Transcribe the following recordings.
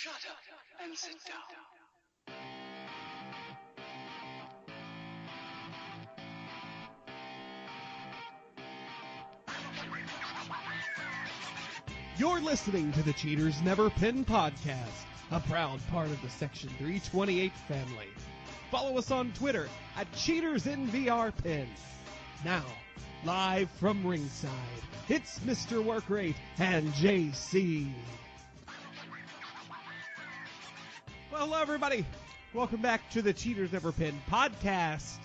Shut up and sit down. You're listening to the Cheaters Never Pin podcast, a proud part of the Section 328 family. Follow us on Twitter at CheatersInVRPin. Now, live from ringside, it's Mr. Workrate and JC. Well, hello, everybody. Welcome back to the Cheaters Never Pin podcast.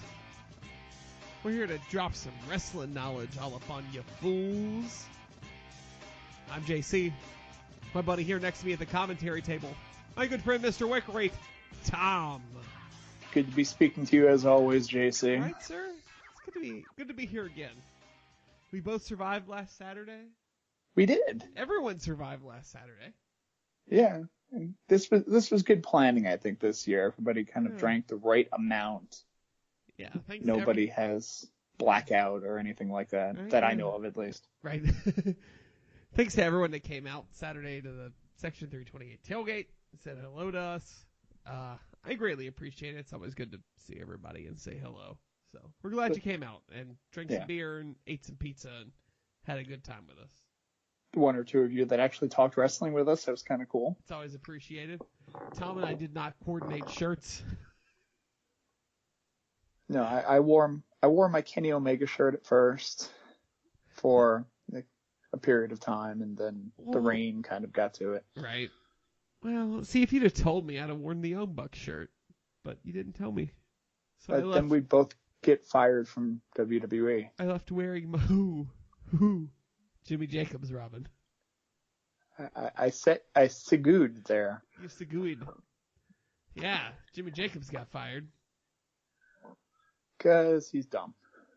We're here to drop some wrestling knowledge all up on you fools. I'm JC. My buddy here next to me at the commentary table, my good friend Mr. Workrate, Tom. Good to be speaking to you as always, JC. Right, sir? It's good to be here again. We both survived last Saturday. We did. Everyone survived last Saturday. Yeah. This was good planning, I think, this year. Everybody kind of drank the right amount. Yeah. Nobody has blackout or anything like that, right, that I know of at least. Right. Thanks to everyone that came out Saturday to the Section 328 tailgate and said hello to us. I greatly appreciate it. It's always good to see everybody and say hello. So we're glad you came out and drank some beer and ate some pizza and had a good time with us. One or two of you that actually talked wrestling with us, that was kind of cool. It's always appreciated. Tom and I did not coordinate shirts. No, I wore my Kenny Omega shirt at first for a period of time, and then the rain kind of got to it. Right. Well, see, if you'd have told me, I'd have worn the Young Bucks shirt, but you didn't tell me. So then we'd both get fired from WWE. I left wearing my Jimmy Jacobs, Robin. I segooed there. You segooed. Yeah, Jimmy Jacobs got fired. 'Cause he's dumb.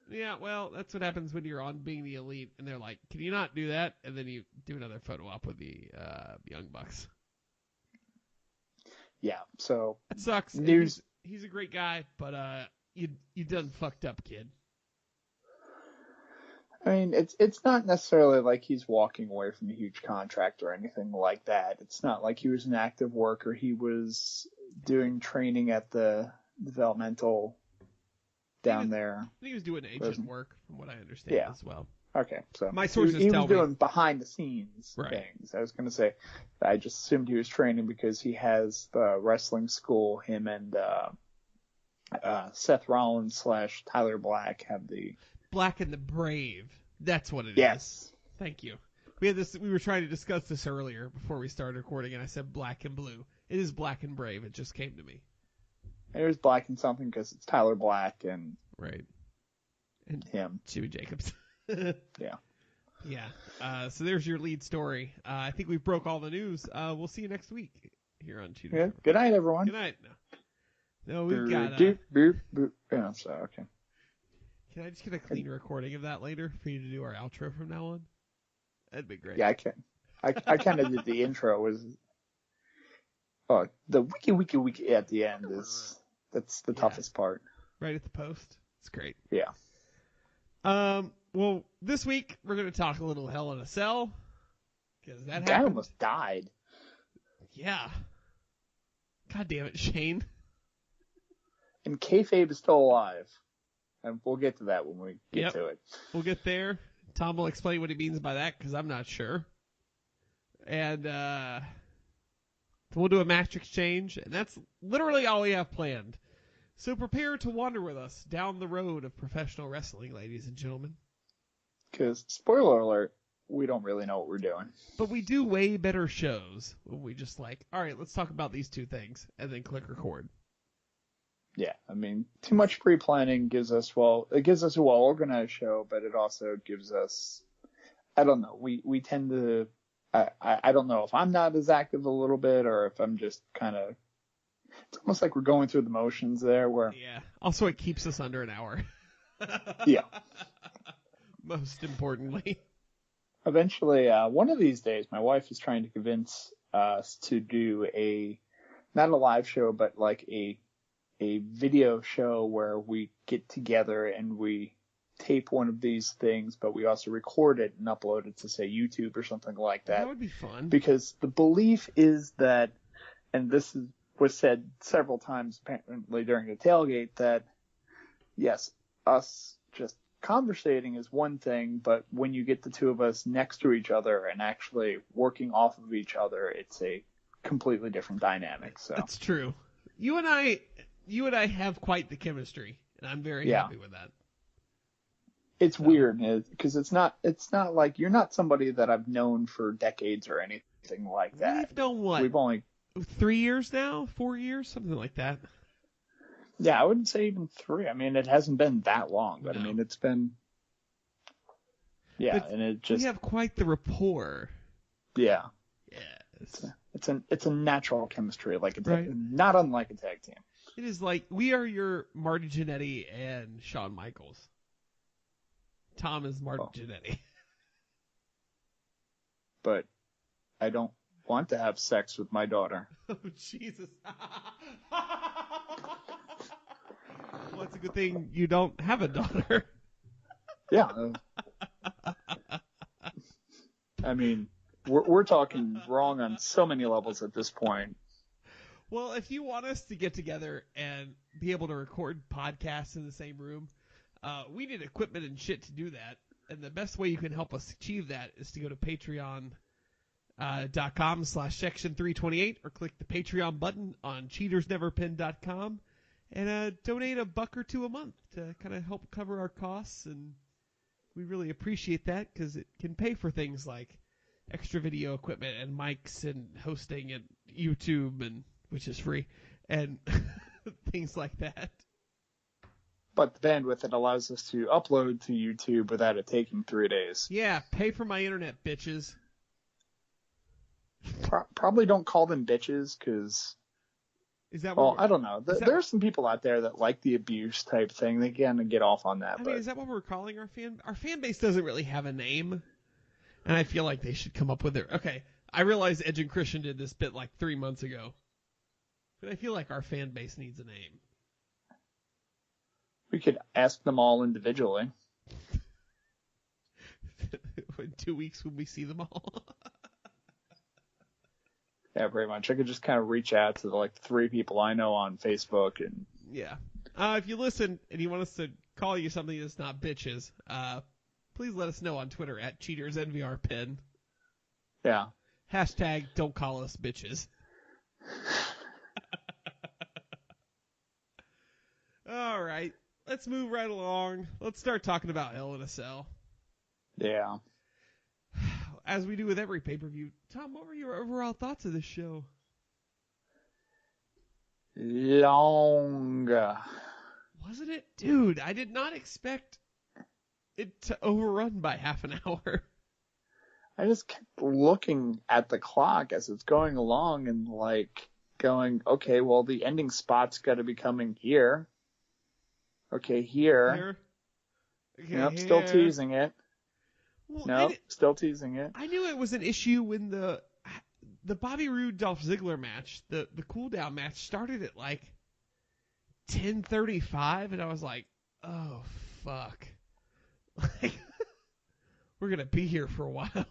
Yeah, well, that's what happens when you're on Being the Elite, and they're like, can you not do that? And then you do another photo op with the Young Bucks. Yeah, so... That sucks. News. He's a great guy, but you done fucked up, kid. I mean, it's not necessarily like he's walking away from a huge contract or anything like that. It's not like he was an active worker. He was doing training at the developmental down there. I think he was doing agent work, from what I understand, as well. Okay, so my sources he tell was me doing behind the scenes things. I was going to say, I just assumed he was training because he has the wrestling school. Him and Seth Rollins / Tyler Black have the Black and the Brave. That's what it is. Yes. Thank you. We were trying to discuss this earlier before we started recording, and I said Black and Blue. It is Black and Brave. It just came to me. It was Black and something because it's Tyler Black and him. Jimmy Jacobs. Yeah. Yeah. So there's your lead story. I think we broke all the news. We'll see you next week here on Cheaters. Yeah. Good night, everyone. Good night. No, we've got... Yeah, so, okay. Can I just get a clean recording of that later for you to do our outro from now on? That'd be great. Yeah, I can. I kind of did the intro. The wiki at the end that's the toughest part. Right at the post. It's great. Yeah. Well, this week we're going to talk a little Hell in a Cell. Because that happened. Guy almost died. Yeah. God damn it, Shane. And kayfabe is still alive. And we'll get to that when we get to it. We'll get there. Tom will explain what he means by that because I'm not sure. And we'll do a match exchange. And that's literally all we have planned. So prepare to wander with us down the road of professional wrestling, ladies and gentlemen. Because, spoiler alert, we don't really know what we're doing. But we do way better shows when we just all right, let's talk about these two things, and then click record. Yeah, I mean, too much pre-planning gives us a well-organized show, but it also gives us, I don't know, we tend to, I don't know if I'm not as active a little bit or if I'm just kind of, it's almost like we're going through the motions there where. Yeah, also it keeps us under an hour. Yeah. Most importantly. Eventually, one of these days, my wife is trying to convince us to do not a live show, but like a video show where we get together and we tape one of these things, but we also record it and upload it to, say, YouTube or something like that. That would be fun. Because the belief is that and was said several times apparently during the tailgate, that yes, us just conversating is one thing, but when you get the two of us next to each other and actually working off of each other, it's a completely different dynamic. So that's true. You and I have quite the chemistry, and I'm very happy with that. It's weird because it's not like you're not somebody that I've known for decades or anything like that. We've known what? We've only 3 years now, 4 years, something like that. Yeah, I wouldn't say even 3. I mean, it hasn't been that long, but No. I mean, it's been. Yeah, but and it just. We have quite the rapport. Yeah. Yes. It's a natural chemistry, like right. Not unlike a tag team. It is like we are your Marty Jannetty and Shawn Michaels. Tom is Marty Jannetty. But I don't want to have sex with my daughter. Oh, Jesus. Well, it's a good thing you don't have a daughter. Yeah. I mean, we're talking wrong on so many levels at this point. Well, if you want us to get together and be able to record podcasts in the same room, we need equipment and shit to do that. And the best way you can help us achieve that is to go to patreon.com/section328 or click the Patreon button on cheatersneverpin.com and donate $1 or $2 a month to kind of help cover our costs. And we really appreciate that because it can pay for things like extra video equipment and mics and hosting and YouTube, and which is free, and things like that. But the bandwidth, it allows us to upload to YouTube without it taking 3 days. Yeah, pay for my internet, bitches. Probably don't call them bitches, because... Is that well, I don't know. There are some people out there that like the abuse type thing. They kind of get off on that. I mean, is that what we're calling our fan? Our fan base doesn't really have a name, and I feel like they should come up with their... Okay, I realize Edge and Christian did this bit like 3 months ago, but I feel like our fan base needs a name. We could ask them all individually. In 2 weeks when we see them all. Yeah, pretty much. I could just kind of reach out to the 3 people I know on Facebook and. Yeah. If you listen and you want us to call you something that's not bitches, please let us know on Twitter at CheatersNVRPin. Yeah. Hashtag don't call us bitches. All right. Let's move right along. Let's start talking about Hell in a Cell. Yeah. As we do with every pay-per-view. Tom, what were your overall thoughts of this show? Long. Wasn't it? Dude, I did not expect it to overrun by half an hour. I just kept looking at the clock as it's going along and going, okay, well, the ending spot's got to be coming here. Okay, here. Okay, yep, here. Still teasing it. Well, nope, still teasing it. I knew it was an issue when the Bobby Roode Dolph Ziggler match, the cool down match, started at 10:35, and I was like, oh fuck, we're gonna be here for a while.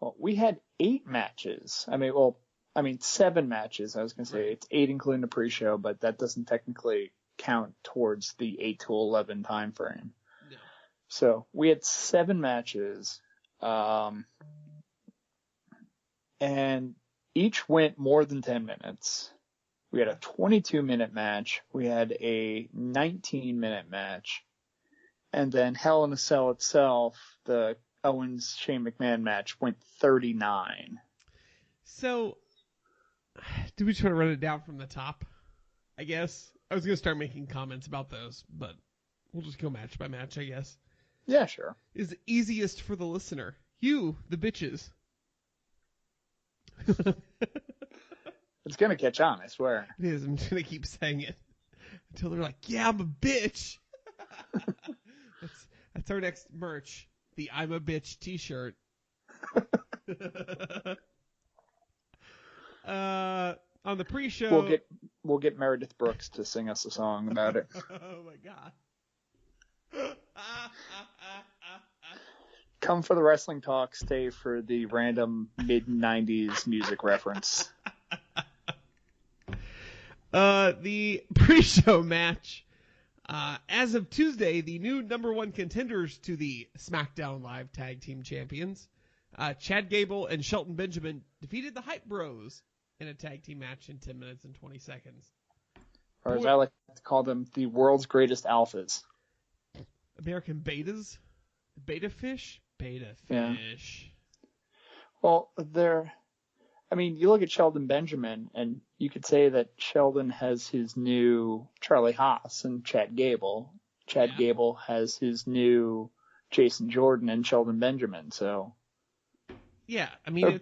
Well, we had 8 matches. I mean 7 matches. I was gonna say it's 8 including the pre-show, but that doesn't technically count towards the 8 to 11 time frame. No. So we had 7 matches, and each went more than 10 minutes. We had a 22-minute match. We had a 19-minute match. And then Hell in a Cell itself, the Owens-Shane McMahon match, went 39. So, do we just want to run it down from the top? I guess. I was going to start making comments about those, but we'll just go match by match, I guess. Yeah, sure. Is easiest for the listener. You, the bitches. It's going to catch on, I swear. It is. I'm just going to keep saying it until they're like, yeah, I'm a bitch. That's our next merch. The I'm a bitch t-shirt. On the pre-show. We'll get Meredith Brooks to sing us a song about it. Oh my god. Come for the wrestling talk, stay for the random mid-90s music reference. The pre-show match. As of Tuesday, the new number one contenders to the SmackDown Live Tag Team Champions, Chad Gable and Shelton Benjamin, defeated the Hype Bros in a tag team match in 10 minutes and 20 seconds. Or as I like to call them, the world's greatest alphas. American betas? Beta fish? Beta Yeah. fish. Well, you look at Sheldon Benjamin, and you could say that Sheldon has his new Charlie Haas and Chad Gable. Chad Gable has his new Jason Jordan and Sheldon Benjamin. So yeah, I mean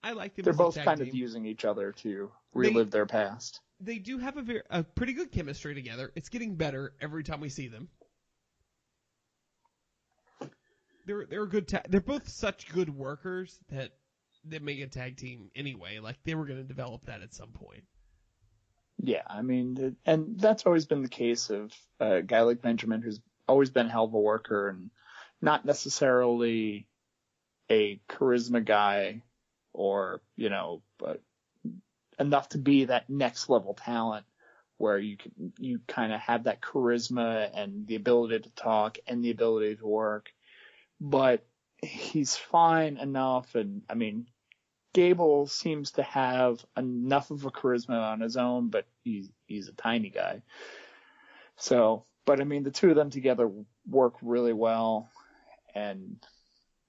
I like them. They're as a both tag kind team. of using each other to relive their past. They do have a pretty good chemistry together. It's getting better every time we see them. They're a good they're both such good workers that make a tag team anyway. Like they were going to develop that at some point. Yeah, I mean, and that's always been the case of a guy like Benjamin, who's always been a hell of a worker and not necessarily a charisma guy or, but enough to be that next level talent where you kind of have that charisma and the ability to talk and the ability to work. But he's fine enough, and I mean, Gable seems to have enough of a charisma on his own, but he's a tiny guy. So, but I mean, the two of them together work really well, and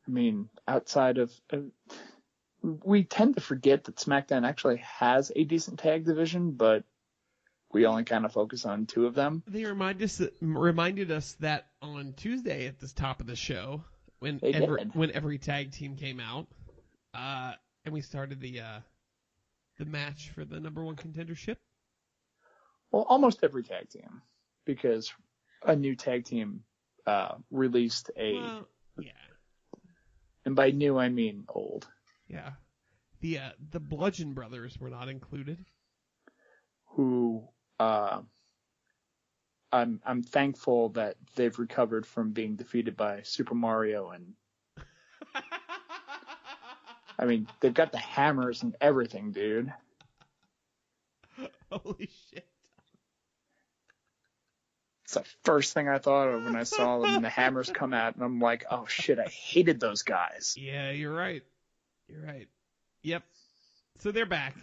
I mean, outside of we tend to forget that SmackDown actually has a decent tag division, but we only kind of focus on two of them. They reminded us that on Tuesday at the top of the show when every tag team came out, and we started the match for the number one contendership. Well, almost every tag team, because a new tag team released yeah. And by new I mean old. Yeah. The Bludgeon Brothers were not included. Who I'm thankful that they've recovered from being defeated by Super Mario, and I mean, they've got the hammers and everything, dude. Holy shit. It's the first thing I thought of when I saw them and the hammers come out, and I'm like, oh shit, I hated those guys. Yeah, you're right. Yep. So they're back.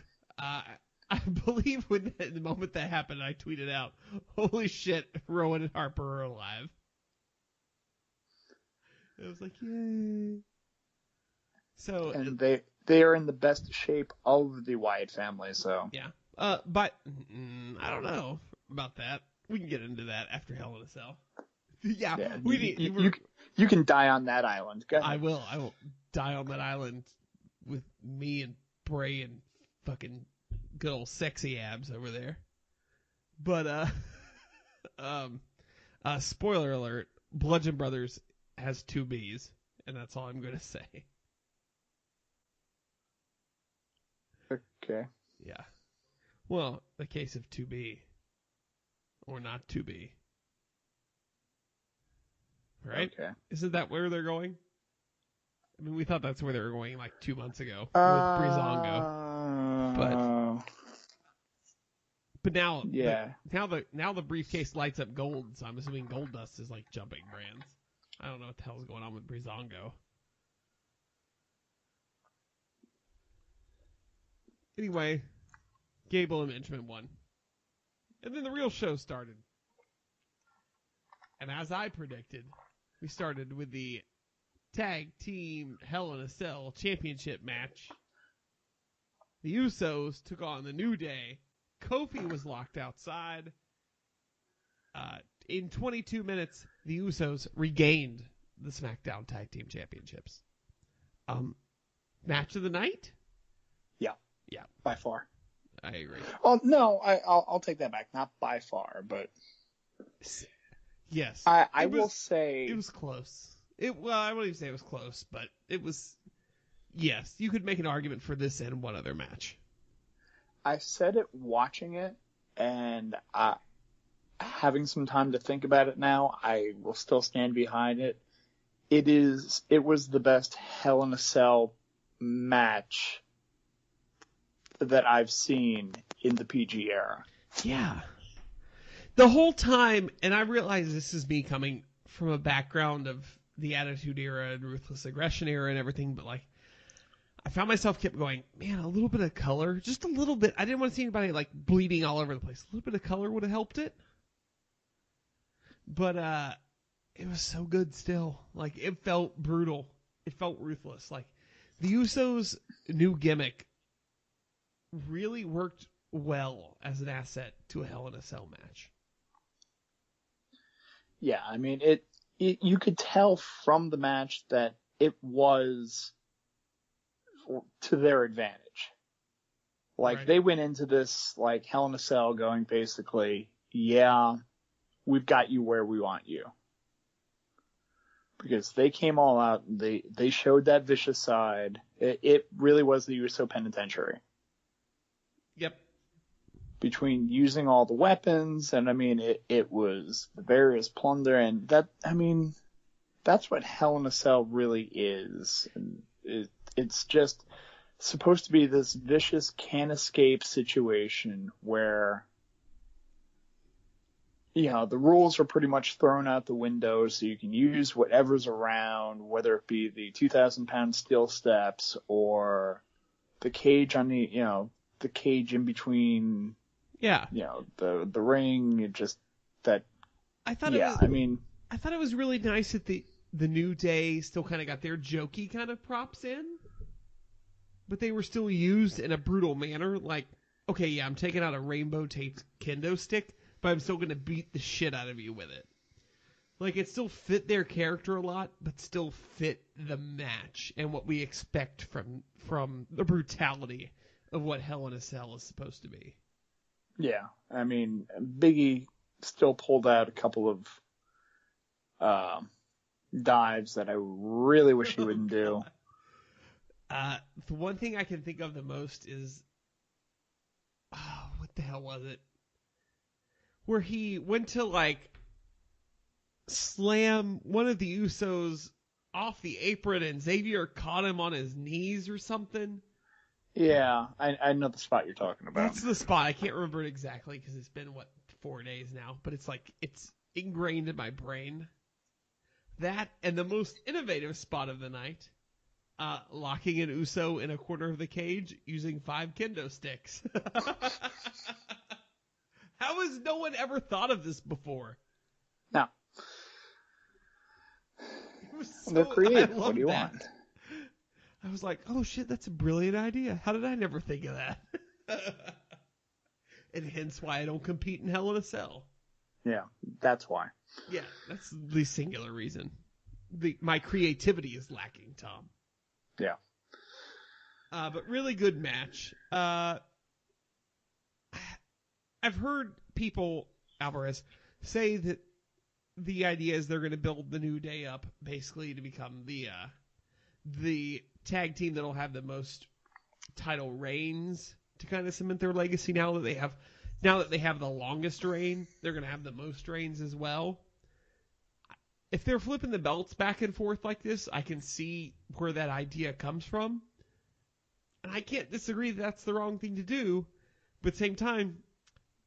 I believe when the moment that happened, I tweeted out, holy shit, Rowan and Harper are alive. It was like, yay. So, and they are in the best shape of the Wyatt family, so. Yeah. But I don't know about that. We can get into that after Hell in a Cell. Yeah. You can die on that island. Go ahead. I will die on that island with me and Bray and fucking good old sexy abs over there. But spoiler alert, Bludgeon Brothers has 2 B's, and that's all I'm gonna say. Okay. Yeah. Well, the case of 2B. Or not 2B. Right? Okay. Isn't that where they're going? I mean, we thought that's where they were going like 2 months ago with Breezango. But now, yeah. Now the briefcase lights up gold, so I'm assuming Gold Dust is like jumping brands. I don't know what the hell's going on with Breezango. Anyway, Gable and Benjamin won. And then the real show started. And as I predicted, we started with the Tag Team Hell in a Cell Championship match. The Usos took on the New Day. Kofi was locked outside. In 22 minutes, the Usos regained the SmackDown Tag Team Championships. Match of the night? Yeah. By far. I agree. Oh, no, I'll take that back. Not by far, but... Yes. I will say... It was close. I wouldn't even say it was close, but it was... Yes, you could make an argument for this and one other match. I said it watching it, and having some time to think about it now, I will still stand behind it. it was the best Hell in a Cell match that I've seen in the PG era. Yeah. The whole time, and I realize this is me coming from a background of the Attitude Era and Ruthless Aggression Era and everything, but like, I found myself kept going, man, a little bit of color, just a little bit. I didn't want to see anybody like bleeding all over the place. A little bit of color would have helped it. But it was so good still. Like, it felt brutal. It felt ruthless. Like, the Usos' new gimmick really worked well as an asset to a Hell in a Cell match. Yeah, I mean, it you could tell from the match that it was to their advantage. Like, Right. they went into this, like, Hell in a Cell going basically, yeah, we've got you where we want you. Because they came all out, they showed that vicious side. It really was the USO penitentiary. Yep. Between using all the weapons, and I mean, it was the various plunder, and that, I mean, that's what Hell in a Cell really is. And it's just supposed to be this vicious can't escape situation where, you know, the rules are pretty much thrown out the window, so you can use whatever's around, whether it be the 2,000-pound steel steps or the cage on the, you know, the cage in between. Yeah. You know, the ring, just that. I thought it was really nice that the New Day still kind of got their jokey kind of props in, but they were still used in a brutal manner. Like, okay, yeah, I'm taking out a rainbow taped kendo stick, but I'm still going to beat the shit out of you with it. Like, it still fit their character a lot, but still fit the match and what we expect from the brutality of what Hell in a Cell is supposed to be. Yeah, I mean, Biggie still pulled out a couple of dives that I really wish he wouldn't do. The one thing I can think of the most is, what the hell was it? Where he went to, like, slam one of the Usos off the apron and Xavier caught him on his knees or something. Yeah, I know the spot you're talking about. That's the spot. I can't remember it exactly because it's been, 4 days now. But it's like, it's ingrained in my brain. That and the most innovative spot of the night, locking an Uso in a corner of the cage using 5 kendo sticks. How has no one ever thought of this before? No. They're creative. What do you want? I was like, oh shit, that's a brilliant idea. How did I never think of that? And hence why I don't compete in Hell in a Cell. Yeah, that's why. Yeah, that's the singular reason. My creativity is lacking, Tom. Yeah. But really good match. I've heard people, Alvarez, say that the idea is they're going to build the New Day up basically to become the tag team that'll have the most title reigns to kind of cement their legacy now that they have the longest reign. They're going to have the most reigns as well. If they're flipping the belts back and forth like this, I can see where that idea comes from. And I can't disagree that that's the wrong thing to do. But at the same time,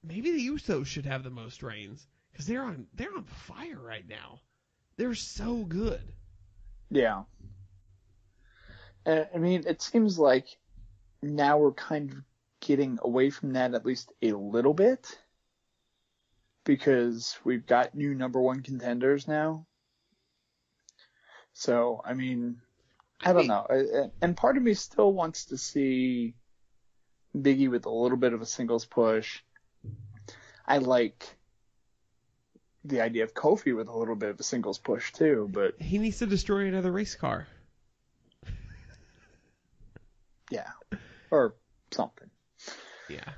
maybe the Usos should have the most reigns because they're on fire right now. They're so good. Yeah. I mean, it seems like now we're kind of getting away from that at least a little bit because we've got new number one contenders now. So, I mean, I don't know. And part of me still wants to see Biggie with a little bit of a singles push. I like the idea of Kofi with a little bit of a singles push too, but he needs to destroy another race car. Yeah. Or something. Yeah.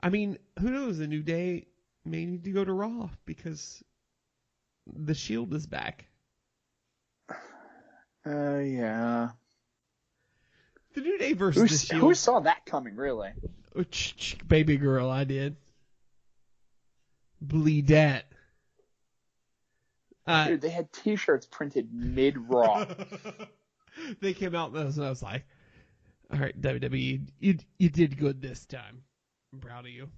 I mean, who knows? The New Day may need to go to Raw because the Shield is back. Yeah. The New Day versus the Shield. Who saw that coming, really? Baby girl, I did. Bleed that. Dude, they had T-shirts printed mid-Raw. They came out and I was like, all right, WWE, you did good this time. I'm proud of you.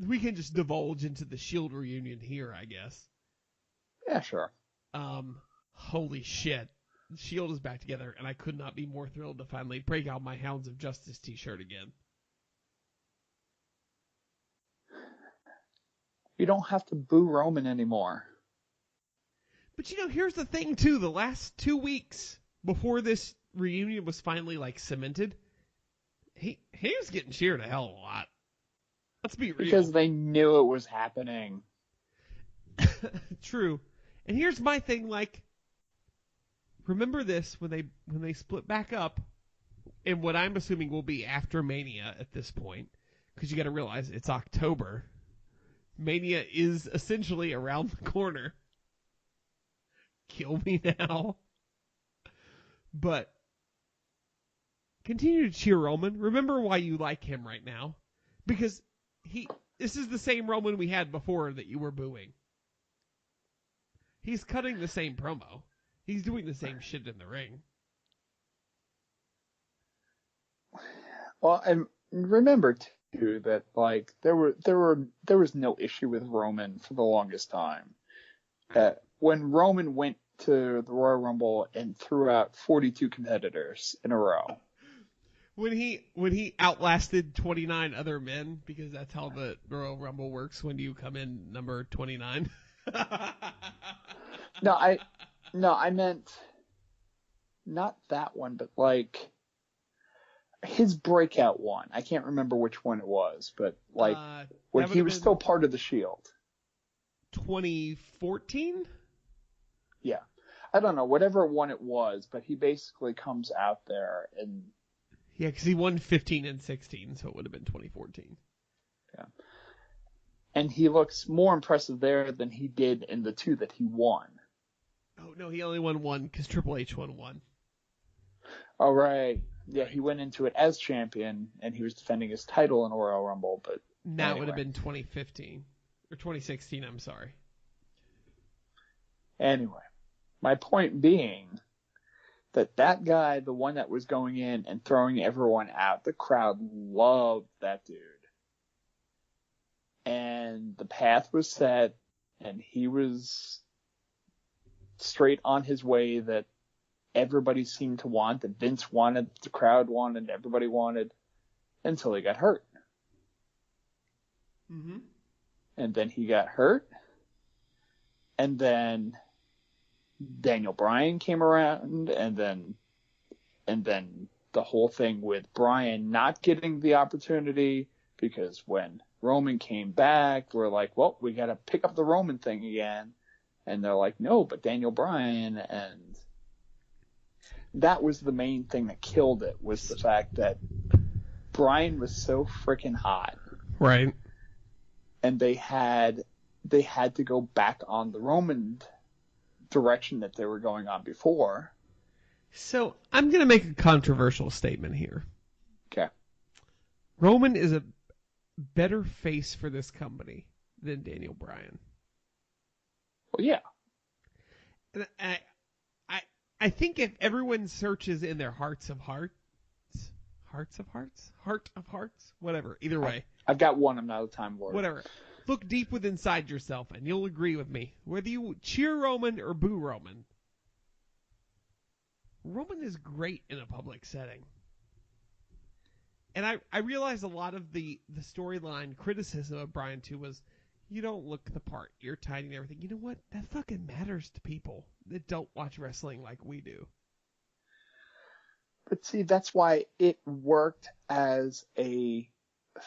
We can just divulge into the Shield reunion here, I guess. Yeah, sure. Holy shit. Shield is back together, and I could not be more thrilled to finally break out my Hounds of Justice t-shirt again. You don't have to boo Roman anymore. But here's the thing too, the last 2 weeks before this reunion was finally cemented, he was getting cheered a hell of a lot. Let's be real. Because they knew it was happening. True. And here's my thing, remember this when they split back up, and what I'm assuming will be after Mania at this point, because you got to realize it's October. Mania is essentially around the corner. Kill me now. But continue to cheer Roman. Remember why you like him right now. Because this is the same Roman we had before that you were booing. He's cutting the same promo. He's doing the same shit in the ring. Well, and remember too that there was no issue with Roman for the longest time. When Roman went to the Royal Rumble and threw out 42 competitors in a row. When he outlasted 29 other men, because that's how the Royal Rumble works when you come in number 29. No, I meant not that one, but his breakout one. I can't remember which one it was, but when he was still part of the Shield. 2014? Yeah. I don't know, whatever one it was, but he basically comes out there and... Yeah, because he won 15 and 16, so it would have been 2014. Yeah. And he looks more impressive there than he did in the two that he won. Oh, no, he only won one because Triple H won one. Oh, right. Yeah, he went into it as champion, and he was defending his title in a Royal Rumble, but... That would have been 2015. Or 2016, I'm sorry. Anyway, my point being that guy, the one that was going in and throwing everyone out, the crowd loved that dude. And the path was set, and he was straight on his way that everybody seemed to want, that Vince wanted, the crowd wanted, everybody wanted, until he got hurt. Mm-hmm. And then he got hurt, and then Daniel Bryan came around, and then the whole thing with Bryan not getting the opportunity, because when Roman came back, we're like, well, we got to pick up the Roman thing again. And they're like, no, but Daniel Bryan. And that was the main thing that killed it, was the fact that Bryan was so freaking hot. Right. And they had to go back on the Roman direction that they were going on before. So I'm going to make a controversial statement here. Okay. Roman is a better face for this company than Daniel Bryan. Well, yeah. And I think if everyone searches in their heart of hearts, whatever, either way. I've got one, I'm not out of time for it. Whatever. Look deep within inside yourself, and you'll agree with me. Whether you cheer Roman or boo Roman, Roman is great in a public setting. And I realize a lot of the storyline criticism of Bryan too was, you don't look the part, you're tiny and everything. You know what? That fucking matters to people that don't watch wrestling like we do. But see, that's why it worked as a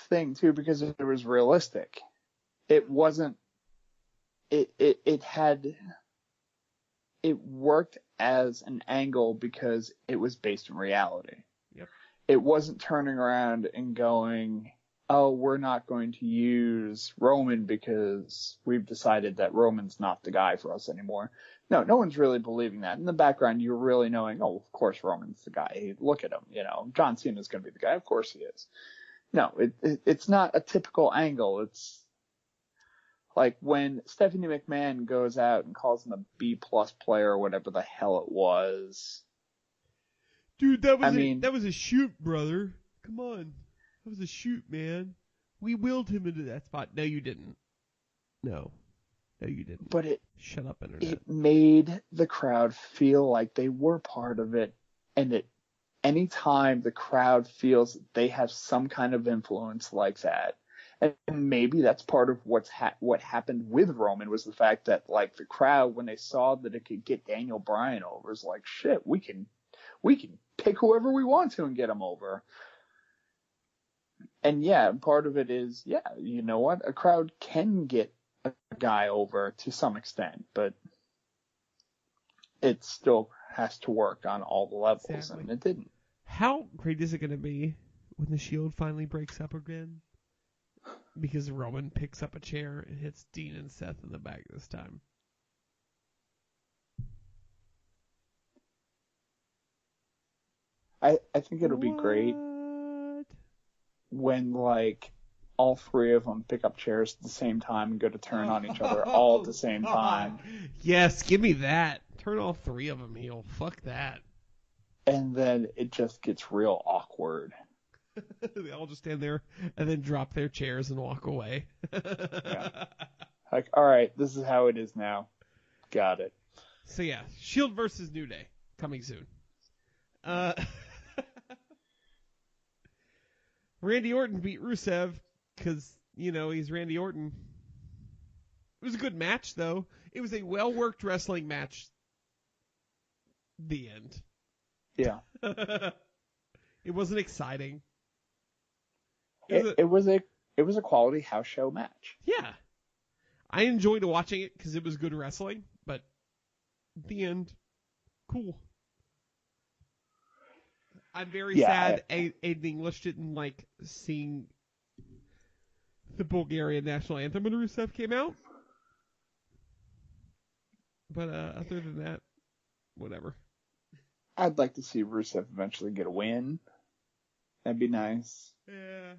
thing too, because it was realistic. It wasn't. It worked as an angle because it was based in reality. Yep. It wasn't turning around and going, oh, we're not going to use Roman because we've decided that Roman's not the guy for us anymore. No one's really believing that. In the background, you're really knowing, oh, of course Roman's the guy. Hey, look at him. John Cena's going to be the guy. Of course he is. No, it's not a typical angle. It's, Like when Stephanie McMahon goes out and calls him a B-plus player or whatever the hell it was. Dude, that was a shoot, brother. Come on. That was a shoot, man. We willed him into that spot. No, you didn't. No, you didn't. But shut up, Internet. It made the crowd feel like they were part of it, and anytime the crowd feels they have some kind of influence like that, and maybe that's part of what happened with Roman was the fact that like the crowd, when they saw that it could get Daniel Bryan over, is like, shit, we can pick whoever we want to and get him over. And yeah, part of it is, yeah, you know what? A crowd can get a guy over to some extent, but it still has to work on all the levels, exactly. And it didn't. How great is it going to be when the Shield finally breaks up again? Because Roman picks up a chair and hits Dean and Seth in the back this time. I think it'll be great when, like, all three of them pick up chairs at the same time and go to turn on each other all at the same time. Yes, give me that. Turn all three of them heel. Fuck that. And then it just gets real awkward. They all just stand there and then drop their chairs and walk away. Yeah. Like, all right, this is how it is now. Got it. So yeah, Shield versus New Day coming soon. Randy Orton beat Rusev because, you know, he's Randy Orton. It was a good match, though. It was a well-worked wrestling match. The end. Yeah. It wasn't exciting. It was a quality house show match. Yeah. I enjoyed watching it because it was good wrestling, but at the end, cool. I'm very sad Aiden English didn't like seeing the Bulgarian national anthem when Rusev came out. But other than that, whatever. I'd like to see Rusev eventually get a win. That'd be nice. Yeah.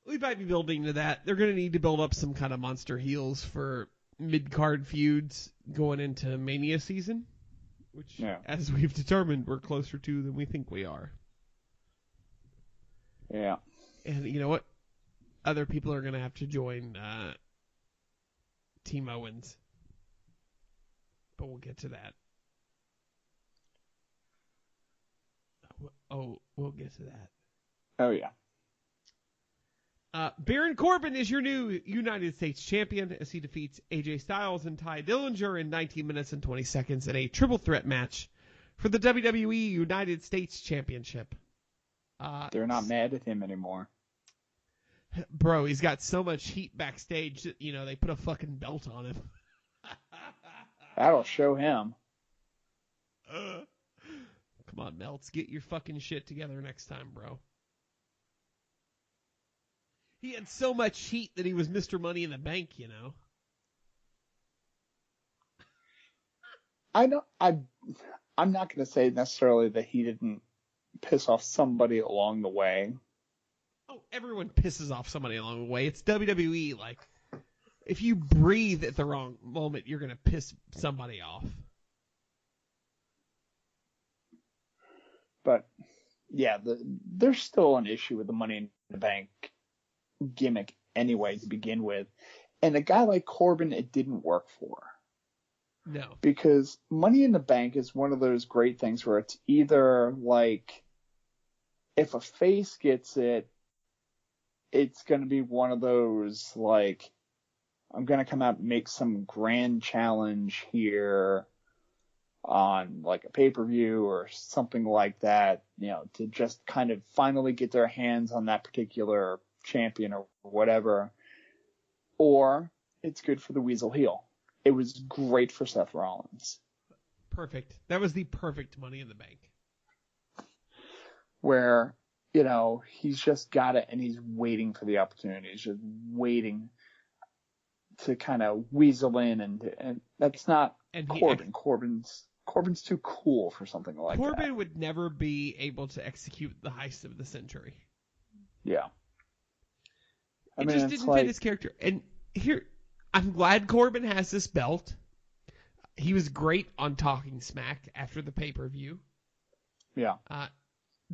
We might be building to that. They're going to need to build up some kind of monster heels for mid-card feuds going into Mania season. Which, as we've determined, we're closer to than we think we are. Yeah. And you know what? Other people are going to have to join Team Owens. But we'll get to that. Oh, we'll get to that. Oh, yeah. Baron Corbin is your new United States champion as he defeats AJ Styles and Ty Dillinger in 19 minutes and 20 seconds in a triple threat match for the WWE United States Championship. They're not mad at him anymore. Bro, he's got so much heat backstage that, you know, they put a fucking belt on him. That'll show him. Come on, Melts. Get your fucking shit together next time, bro. He had so much heat that he was Mr. Money in the Bank, you know. I'm not going to say necessarily that he didn't piss off somebody along the way. Oh, everyone pisses off somebody along the way. It's WWE. Like, if you breathe at the wrong moment, you're going to piss somebody off. But, yeah, there's still an issue with the Money in the Bank gimmick anyway to begin with. And a guy like Corbin, it didn't work for. No. Because Money in the Bank is one of those great things where it's either like, if a face gets it, it's going to be one of those, like, I'm going to come out and make some grand challenge here on, like, a pay-per-view or something like that, you know, to just kind of finally get their hands on that particular champion or whatever. Or it's good for the Weasel heel. It was great for Seth Rollins. Perfect. That was the perfect Money in the Bank. Where, you know, he's just got it and he's waiting for the opportunity. He's just waiting to kind of weasel in, and that's not Corbin. Corbin's too cool for something like that. Corbin would never be able to execute the heist of the century. Yeah. It just didn't fit his character. And here, I'm glad Corbin has this belt. He was great on Talking Smack after the pay-per-view. Yeah.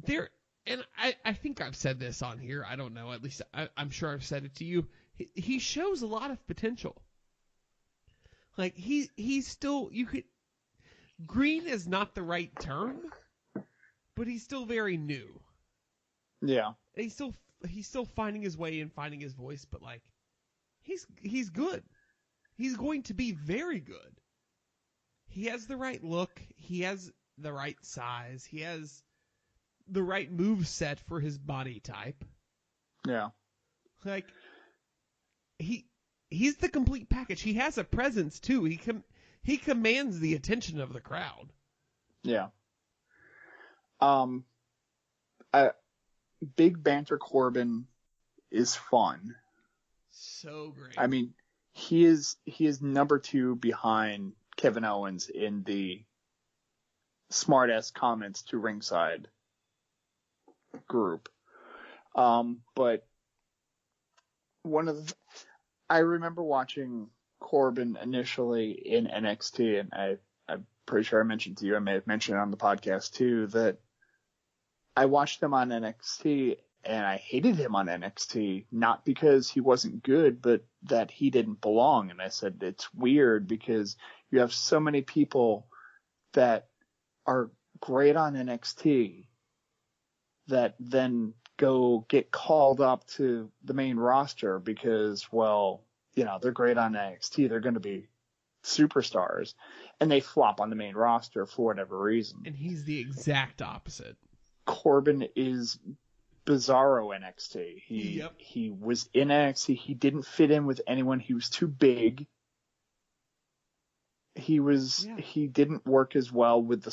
And I think I've said this on here. I don't know. At least I'm sure I've said it to you. He shows a lot of potential. Like he's still green is not the right term, but he's still very new. Yeah. And he's still finding his way and finding his voice, but like he's good. He's going to be very good. He has the right look. He has the right size. He has the right move set for his body type. Yeah. Like he's the complete package. He has a presence too. He commands the attention of the crowd. Yeah. Big Banter Corbin is fun. So great. I mean, he is number 2 behind Kevin Owens in the smartass comments to ringside group. But I remember watching Corbin initially in NXT, and I'm pretty sure I mentioned to you, I may have mentioned it on the podcast too, that I watched him on NXT and I hated him on NXT, not because he wasn't good, but that he didn't belong. And I said, it's weird because you have so many people that are great on NXT that then go get called up to the main roster because, well, you know, they're great on NXT. They're going to be superstars, and they flop on the main roster for whatever reason. And he's the exact opposite. Corbin is bizarro NXT. He was in NXT. He didn't fit in with anyone. He was too big. He didn't work as well with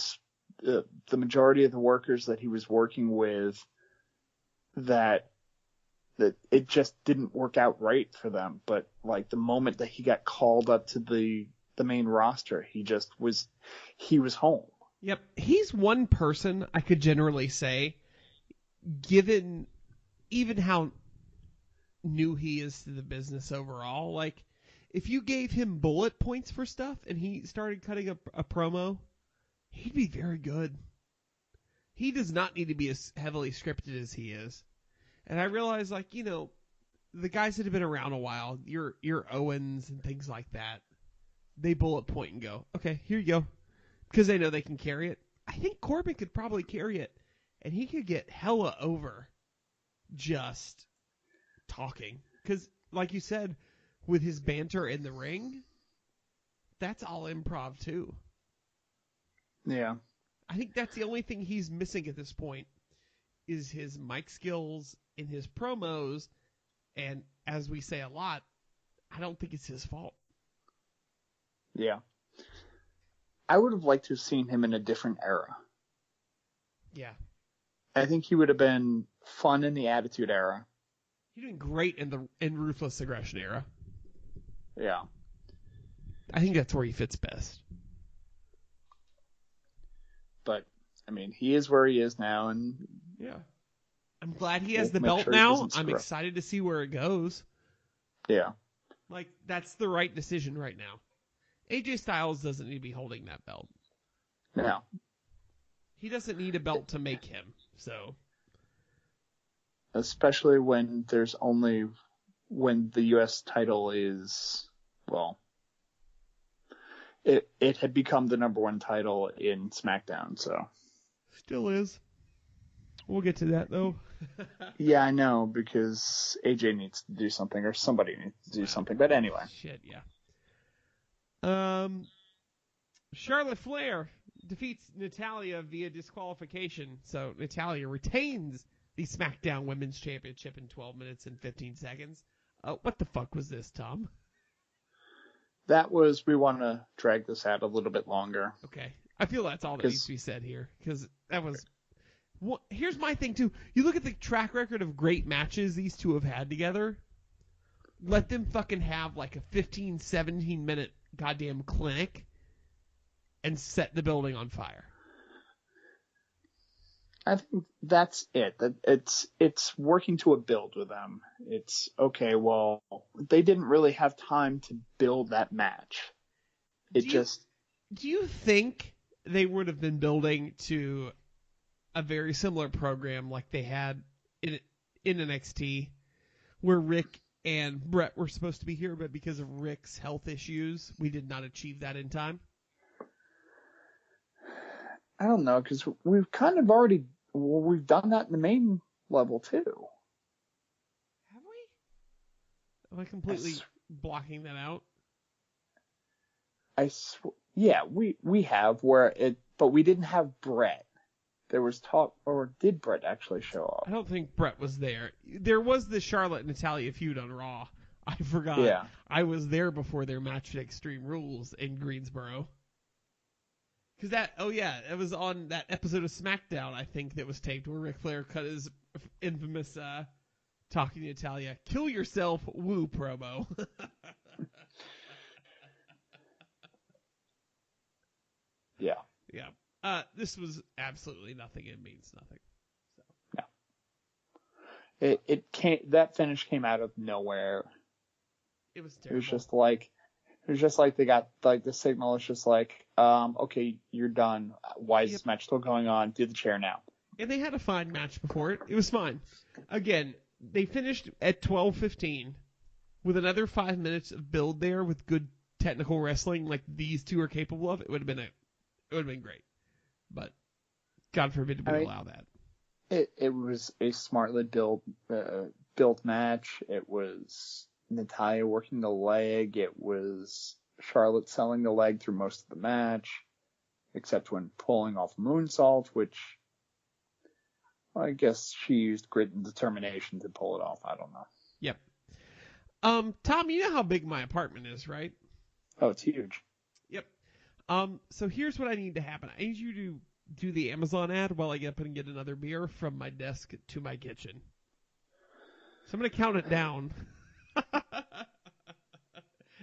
the majority of the workers that he was working with, that it just didn't work out right for them. But like the moment that he got called up to the main roster, he was home. Yep. He's one person I could generally say, given even how new he is to the business overall, like if you gave him bullet points for stuff and he started cutting a promo, he'd be very good. He does not need to be as heavily scripted as he is. And I realize, like, you know, the guys that have been around a while, your Owens and things like that, they bullet point and go, okay, here you go. Because they know they can carry it. I think Corbin could probably carry it, and he could get hella over just talking. Because, like you said, with his banter in the ring, that's all improv too. Yeah. I think that's the only thing he's missing at this point is his mic skills in his promos, and as we say a lot, I don't think it's his fault. Yeah. I would have liked to have seen him in a different era. Yeah. I think he would have been fun in the Attitude Era. He's doing great in Ruthless Aggression era. Yeah. I think that's where he fits best. But, I mean, he is where he is now, and yeah. I'm glad he has the make belt sure he now. doesn't I'm screw up. excited to see where it goes. Yeah. Like, that's the right decision right now. AJ Styles doesn't need to be holding that belt. No. He doesn't need a belt to make him, so. Especially when the U.S. title is, well, it had become the number 1 title in SmackDown, so. Still is. We'll get to that, though. Yeah, I know, because AJ needs to do something, or somebody needs to do something, but anyway. Shit, yeah. Charlotte Flair defeats Natalya via disqualification, so Natalya retains the SmackDown Women's Championship in 12 minutes and 15 seconds. What the fuck was this, Tom? That was, we want to drag this out a little bit longer. Okay. I feel that's all that needs to be said here, because that was... Well, here's my thing, too. You look at the track record of great matches these two have had together. Let them fucking have like a 15, 17-minute goddamn clinic and set the building on fire. I think that's it. That it's working to a build with them. It's okay. Well, they didn't really have time to build that match. Do you think they would have been building to a very similar program like they had in NXT, where Rick and Brett were supposed to be here, but because of Rick's health issues, we did not achieve that in time? I don't know, because we've kind of already we've done that in the main level too. Have we? Am I completely blocking that out? Yeah, we have but we didn't have Brett. There was talk, or did Brett actually show up? I don't think Brett was there. There was the Charlotte and Natalya feud on Raw. I forgot. Yeah. I was there before their match at Extreme Rules in Greensboro. Because it was on that episode of SmackDown, I think, that was taped where Ric Flair cut his infamous talking to Natalya, "Kill yourself, woo" promo. Yeah. Yeah. This was absolutely nothing. It means nothing. So. Yeah. That finish came out of nowhere. It was terrible. It was just like they got like the signal is just like, okay, you're done. Why is this match still going on? Do the chair now. And they had a fine match before it. It was fine. Again, they finished at 12:15 with another 5 minutes of build there with good technical wrestling like these two are capable of. It would have been great. But God forbid we allow that. It was a smartly built match. It was Natalya working the leg. It was Charlotte selling the leg through most of the match, except when pulling off moonsault, which I guess she used grit and determination to pull it off. I don't know. Yep. Tom, you know how big my apartment is, right? Oh, it's huge. Yep. So here's what I need to happen. I need you to do the Amazon ad while I get up and get another beer from my desk to my kitchen. So I'm going to count it down.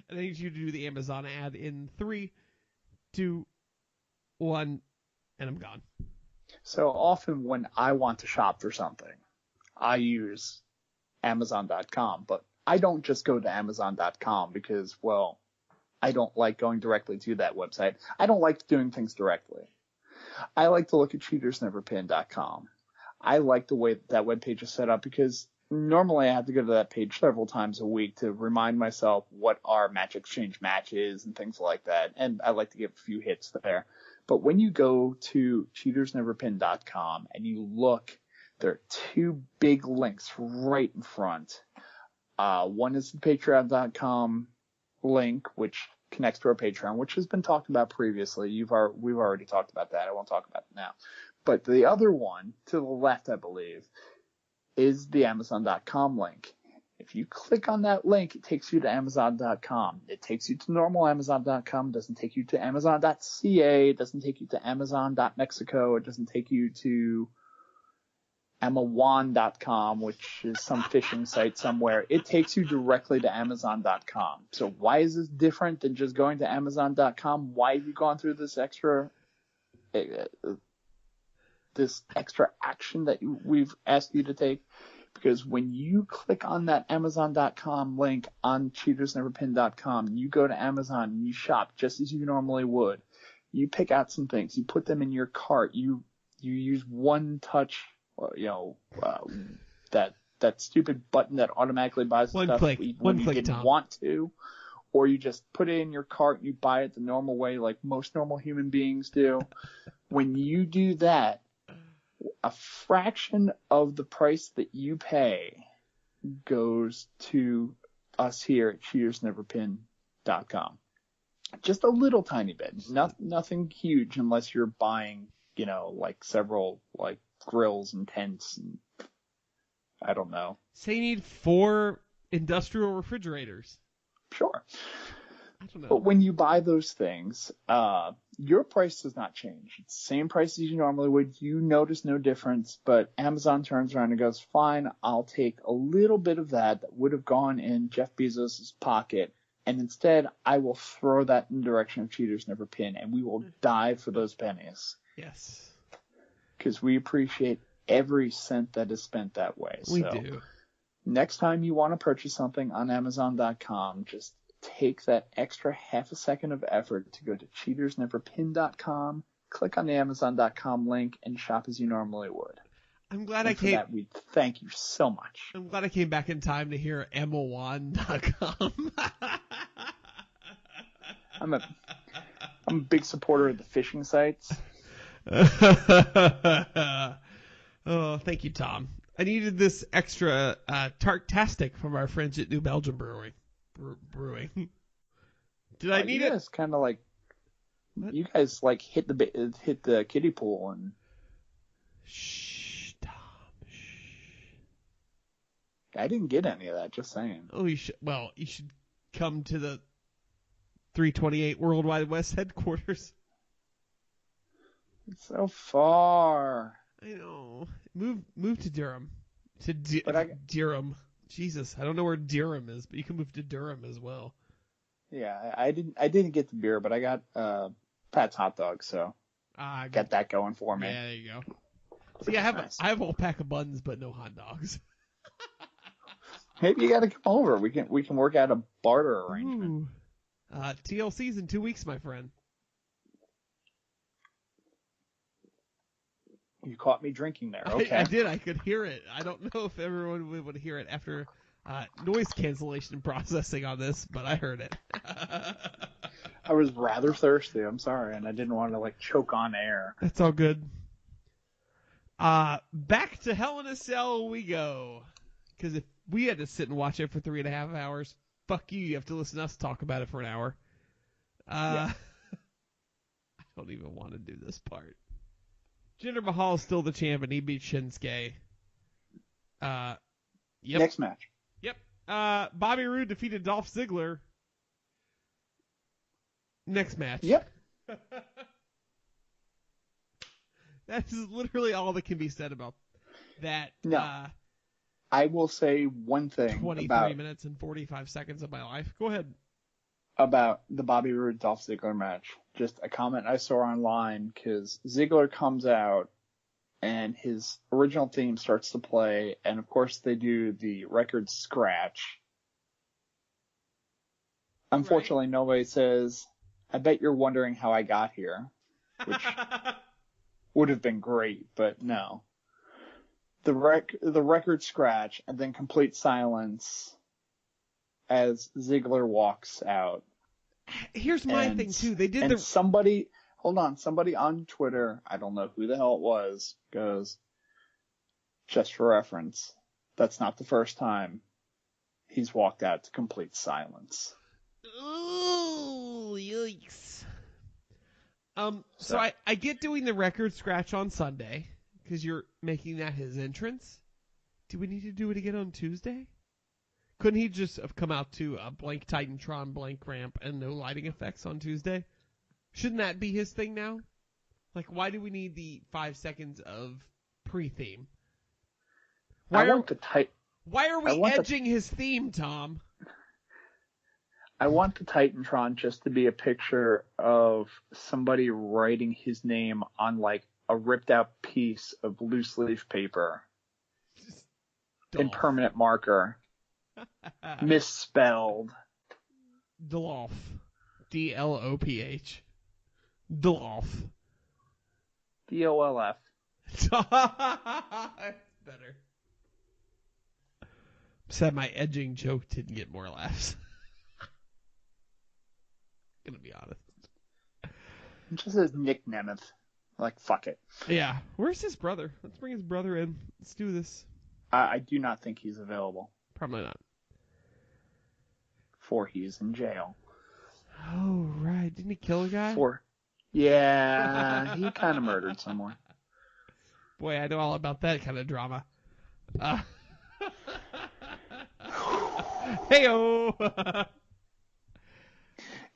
And I need you to do the Amazon ad in 3, 2, 1, and I'm gone. So often when I want to shop for something, I use Amazon.com, but I don't just go to Amazon.com because, well, I don't like going directly to that website. I don't like doing things directly. I like to look at cheatersneverpin.com. I like the way that webpage is set up because normally I have to go to that page several times a week to remind myself what our match exchange match is and things like that. And I like to give a few hits there. But when you go to cheatersneverpin.com and you look, there are two big links right in front. One is the patreon.com link, which connects to our Patreon, which has been talked about previously. We've already talked about that. I won't talk about it now. But the other one, to the left, I believe, is the Amazon.com link. If you click on that link, it takes you to Amazon.com. It takes you to normal Amazon.com. It doesn't take you to Amazon.ca. It doesn't take you to Amazon.Mexico. It doesn't take you to Amawan.com, which is some phishing site somewhere. It takes you directly to Amazon.com. So why is this different than just going to Amazon.com? Why have you gone through this extra action that we've asked you to take? Because when you click on that Amazon.com link on cheatersneverpin.com, you go to Amazon and you shop just as you normally would. You pick out some things. You put them in your cart. You use one touch, that stupid button that automatically buys the stuff when you didn't want to. Or you just put it in your cart and you buy it the normal way like most normal human beings do. When you do that, a fraction of the price that you pay goes to us here at cheatersneverpin.com. Just a little tiny bit. Nothing huge unless you're buying, like several like grills and tents and I don't know. Say you need 4 industrial refrigerators. Sure. I don't know. But when you buy those things, your price does not change. It's the same price as you normally would. You notice no difference, but Amazon turns around and goes, fine, I'll take a little bit of that would have gone in Jeff Bezos' pocket, and instead I will throw that in the direction of Cheaters Never Pin, and we will dive for those pennies. Yes. because we appreciate every cent that is spent that way. We So do. next time you want to purchase something on Amazon.com, just take that extra half a second of effort to go to cheatersneverpin.com, click on the Amazon.com link, and shop as you normally would. I'm glad And for that, we thank you so much. I'm glad I came back in time to hear Emma1.com. I'm a big supporter of the phishing sites. Oh, thank you, Tom. I needed this extra Tartastic from our friends at New Belgium Brewing. Did I need you it? guys kind of like, what? You guys like hit the kiddie pool and. Shh, Tom. Shh. I didn't get any of that. Just saying. Oh, you should. Well, you should come to the 328 World Wide West headquarters. It's so far. I know. Move to Durham. Durham. Jesus, I don't know where Durham is, but you can move to Durham as well. Yeah, I didn't get the beer, but I got Pat's hot dog, so got that going for me. Yeah, there you go. See, I have a whole pack of buns, but no hot dogs. Maybe you got to come over. We can work out a barter arrangement. TLC's in 2 weeks, my friend. You caught me drinking there. Okay. I did. I could hear it. I don't know if everyone would hear it after noise cancellation processing on this, but I heard it. I was rather thirsty. I'm sorry, and I didn't want to choke on air. That's all good. Back to Hell in a Cell we go. Because if we had to sit and watch it for 3.5 hours, fuck you. You have to listen to us talk about it for an hour. Yeah. I don't even want to do this part. Jinder Mahal is still the champ, and he beat Shinsuke. Yep. Next match. Yep. Bobby Roode defeated Dolph Ziggler. Next match. Yep. That's literally all that can be said about that. No. I will say one thing 23 minutes and 45 seconds of my life. Go ahead. About the Bobby Roode Dolph Ziggler match. Just a comment I saw online, because Ziggler comes out and his original theme starts to play, and of course they do the record scratch. Unfortunately, nobody says, "I bet you're wondering how I got here," which would have been great, but no. The record scratch, and then complete silence as Ziggler walks out. Here's my thing too. They did somebody on Twitter, I don't know who the hell it was, goes, just for reference, that's not the first time he's walked out to complete silence. Ooh, yikes. So I get doing the record scratch on Sunday because you're making that his entrance. Do we need to do it again on Tuesday? Couldn't he just have come out to a blank Titantron, blank ramp, and no lighting effects on Tuesday? Shouldn't that be his thing now? Why do we need the 5 seconds of pre-theme? Why are we edging his theme, Tom? I want the Titantron just to be a picture of somebody writing his name on a ripped out piece of loose leaf paper in permanent marker. Misspelled. Dolph. D-L-O-P-H. Dolph. D-O-L-F. That's better. Sad my edging joke didn't get more laughs. Gonna be honest. It just says Nick Nemeth. Fuck it. Yeah. Where's his brother? Let's bring his brother in. Let's do this. I do not think he's available. Probably not. For he's in jail. Oh, right. Didn't he kill a guy? Yeah, he kind of murdered someone. Boy, I know all about that kind of drama. Hey-oh!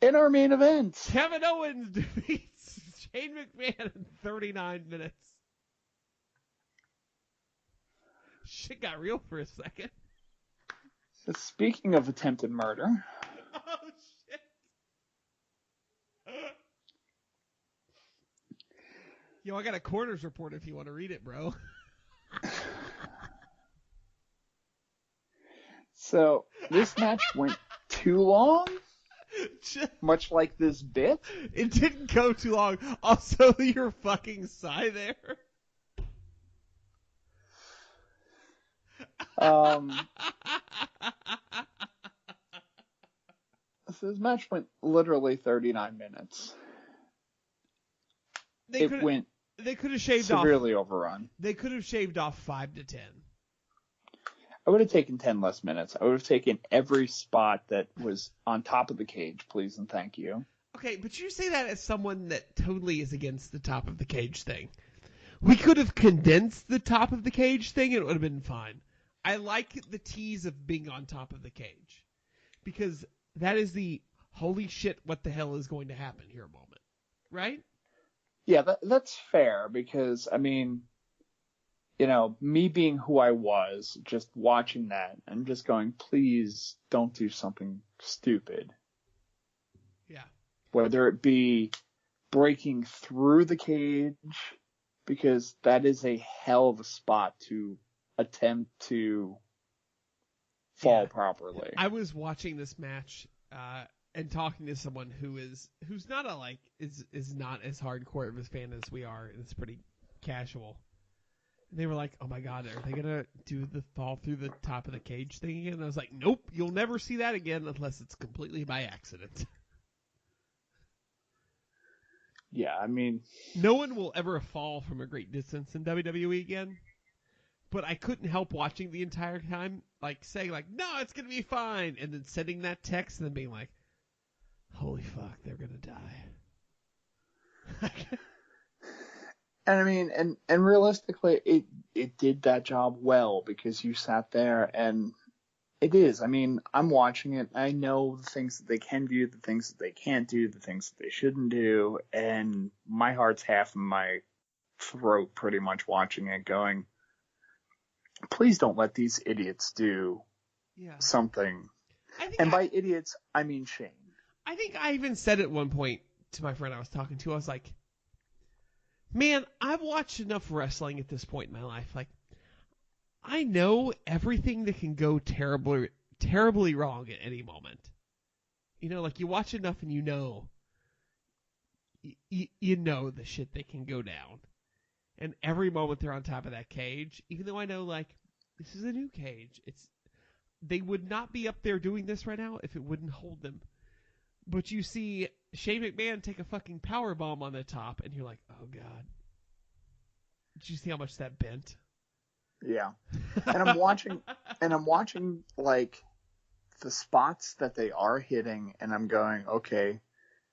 In our main event, Kevin Owens defeats Shane McMahon in 39 minutes. Shit got real for a second. So speaking of attempted murder. Oh, shit. Yo, I got a corners report if you want to read it, bro. So this match went too long, much like this bit. It didn't go too long. Also, your fucking sigh there. So this match went literally 39 minutes. They could have shaved severely overrun. They could have shaved off 5 to 10. I would have taken 10 less minutes. I would have taken every spot that was on top of the cage, please and thank you. Okay, but you say that as someone that totally is against the top of the cage thing. We could have condensed the top of the cage thing and it would have been fine. I like the tease of being on top of the cage. Because that is the holy shit, what the hell is going to happen here moment. Right? Yeah, that's fair because, I mean, you know, me being who I was, just watching that and just going, please don't do something stupid. Yeah. Whether it be breaking through the cage, because that is a hell of a spot to attempt to fall properly. I was watching this match and talking to someone who's not is not as hardcore of a fan as we are, and it's pretty casual. And they were like, "Oh my god, are they gonna do the fall through the top of the cage thing again?" And I was like, "Nope, you'll never see that again unless it's completely by accident." Yeah, I mean, no one will ever fall from a great distance in WWE again. But I couldn't help watching the entire time, like saying like, "No, it's gonna be fine," and then sending that text and then being like, "Holy fuck, they're gonna die." And I mean, and realistically, it did that job well because you sat there and it is. I mean, I'm watching it. I know the things that they can do, the things that they can't do, the things that they shouldn't do, and my heart's half in my throat pretty much watching it going, please don't let these idiots do something. And by idiots, I mean Shane. I think I even said at one point to my friend I was talking to, I was like, man, I've watched enough wrestling at this point in my life. Like, I know everything that can go terribly wrong at any moment. You know, like you watch enough and you know the shit that can go down. And every moment they're on top of that cage, even though I know, like, this is a new cage. They would not be up there doing this right now if it wouldn't hold them. But you see Shane McMahon take a fucking power bomb on the top, and you're like, oh god. Did you see how much that bent? Yeah. And I'm watching like the spots that they are hitting, and I'm going, okay.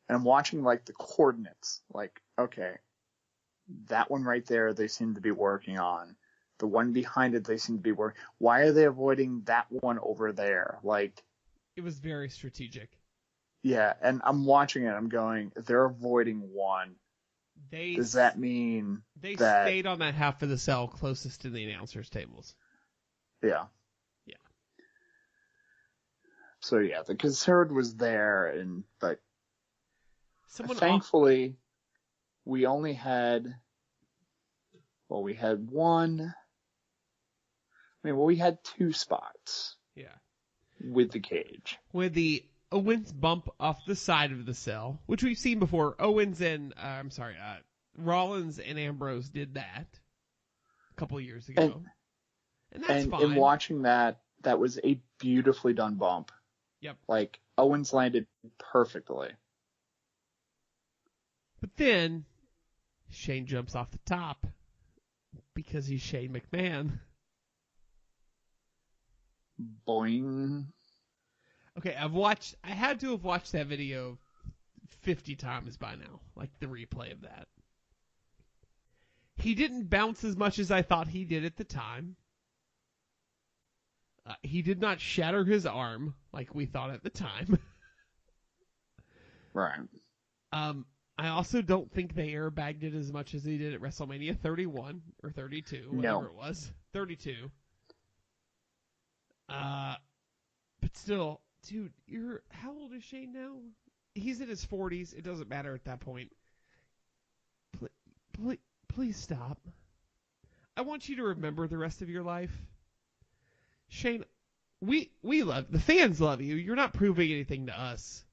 And I'm watching like the coordinates, like, okay, that one right there, they seem to be working on. The one behind it, they seem to be working. Why are they avoiding that one over there? Like, it was very strategic. Yeah, and I'm watching it. I'm going, they're avoiding one. Does that mean they stayed on that half of the cell closest to the announcers' tables? Yeah. Yeah. So yeah, the concern was there, but thankfully we only had. Well, we had one. We had two spots. Yeah. With the cage. With the Owens bump off the side of the cell, which we've seen before. Rollins and Ambrose did that a couple of years ago. And that's fine. And in watching that was a beautifully done bump. Yep. Like, Owens landed perfectly. But then, Shane jumps off the top because he's Shane McMahon. Boing. Okay, I had to have watched that video 50 times by now, like the replay of that. He didn't bounce as much as I thought he did at the time. He did not shatter his arm like we thought at the time. Right. I also don't think they airbagged it as much as they did at WrestleMania 31 or 32, whatever it was. 32. But still, dude, how old is Shane now? He's in his 40s. It doesn't matter at that point. Please stop. I want you to remember the rest of your life. Shane, we love, the fans love you. You're not proving anything to us.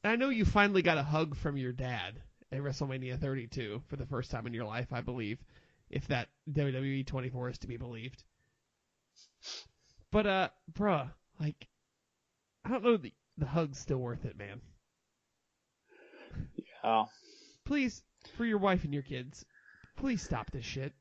And I know you finally got a hug from your dad at WrestleMania 32 for the first time in your life, I believe, if that WWE 24 is to be believed. But, bruh, like, I don't know, the hug's still worth it, man. Yeah. Please, for your wife and your kids, please stop this shit.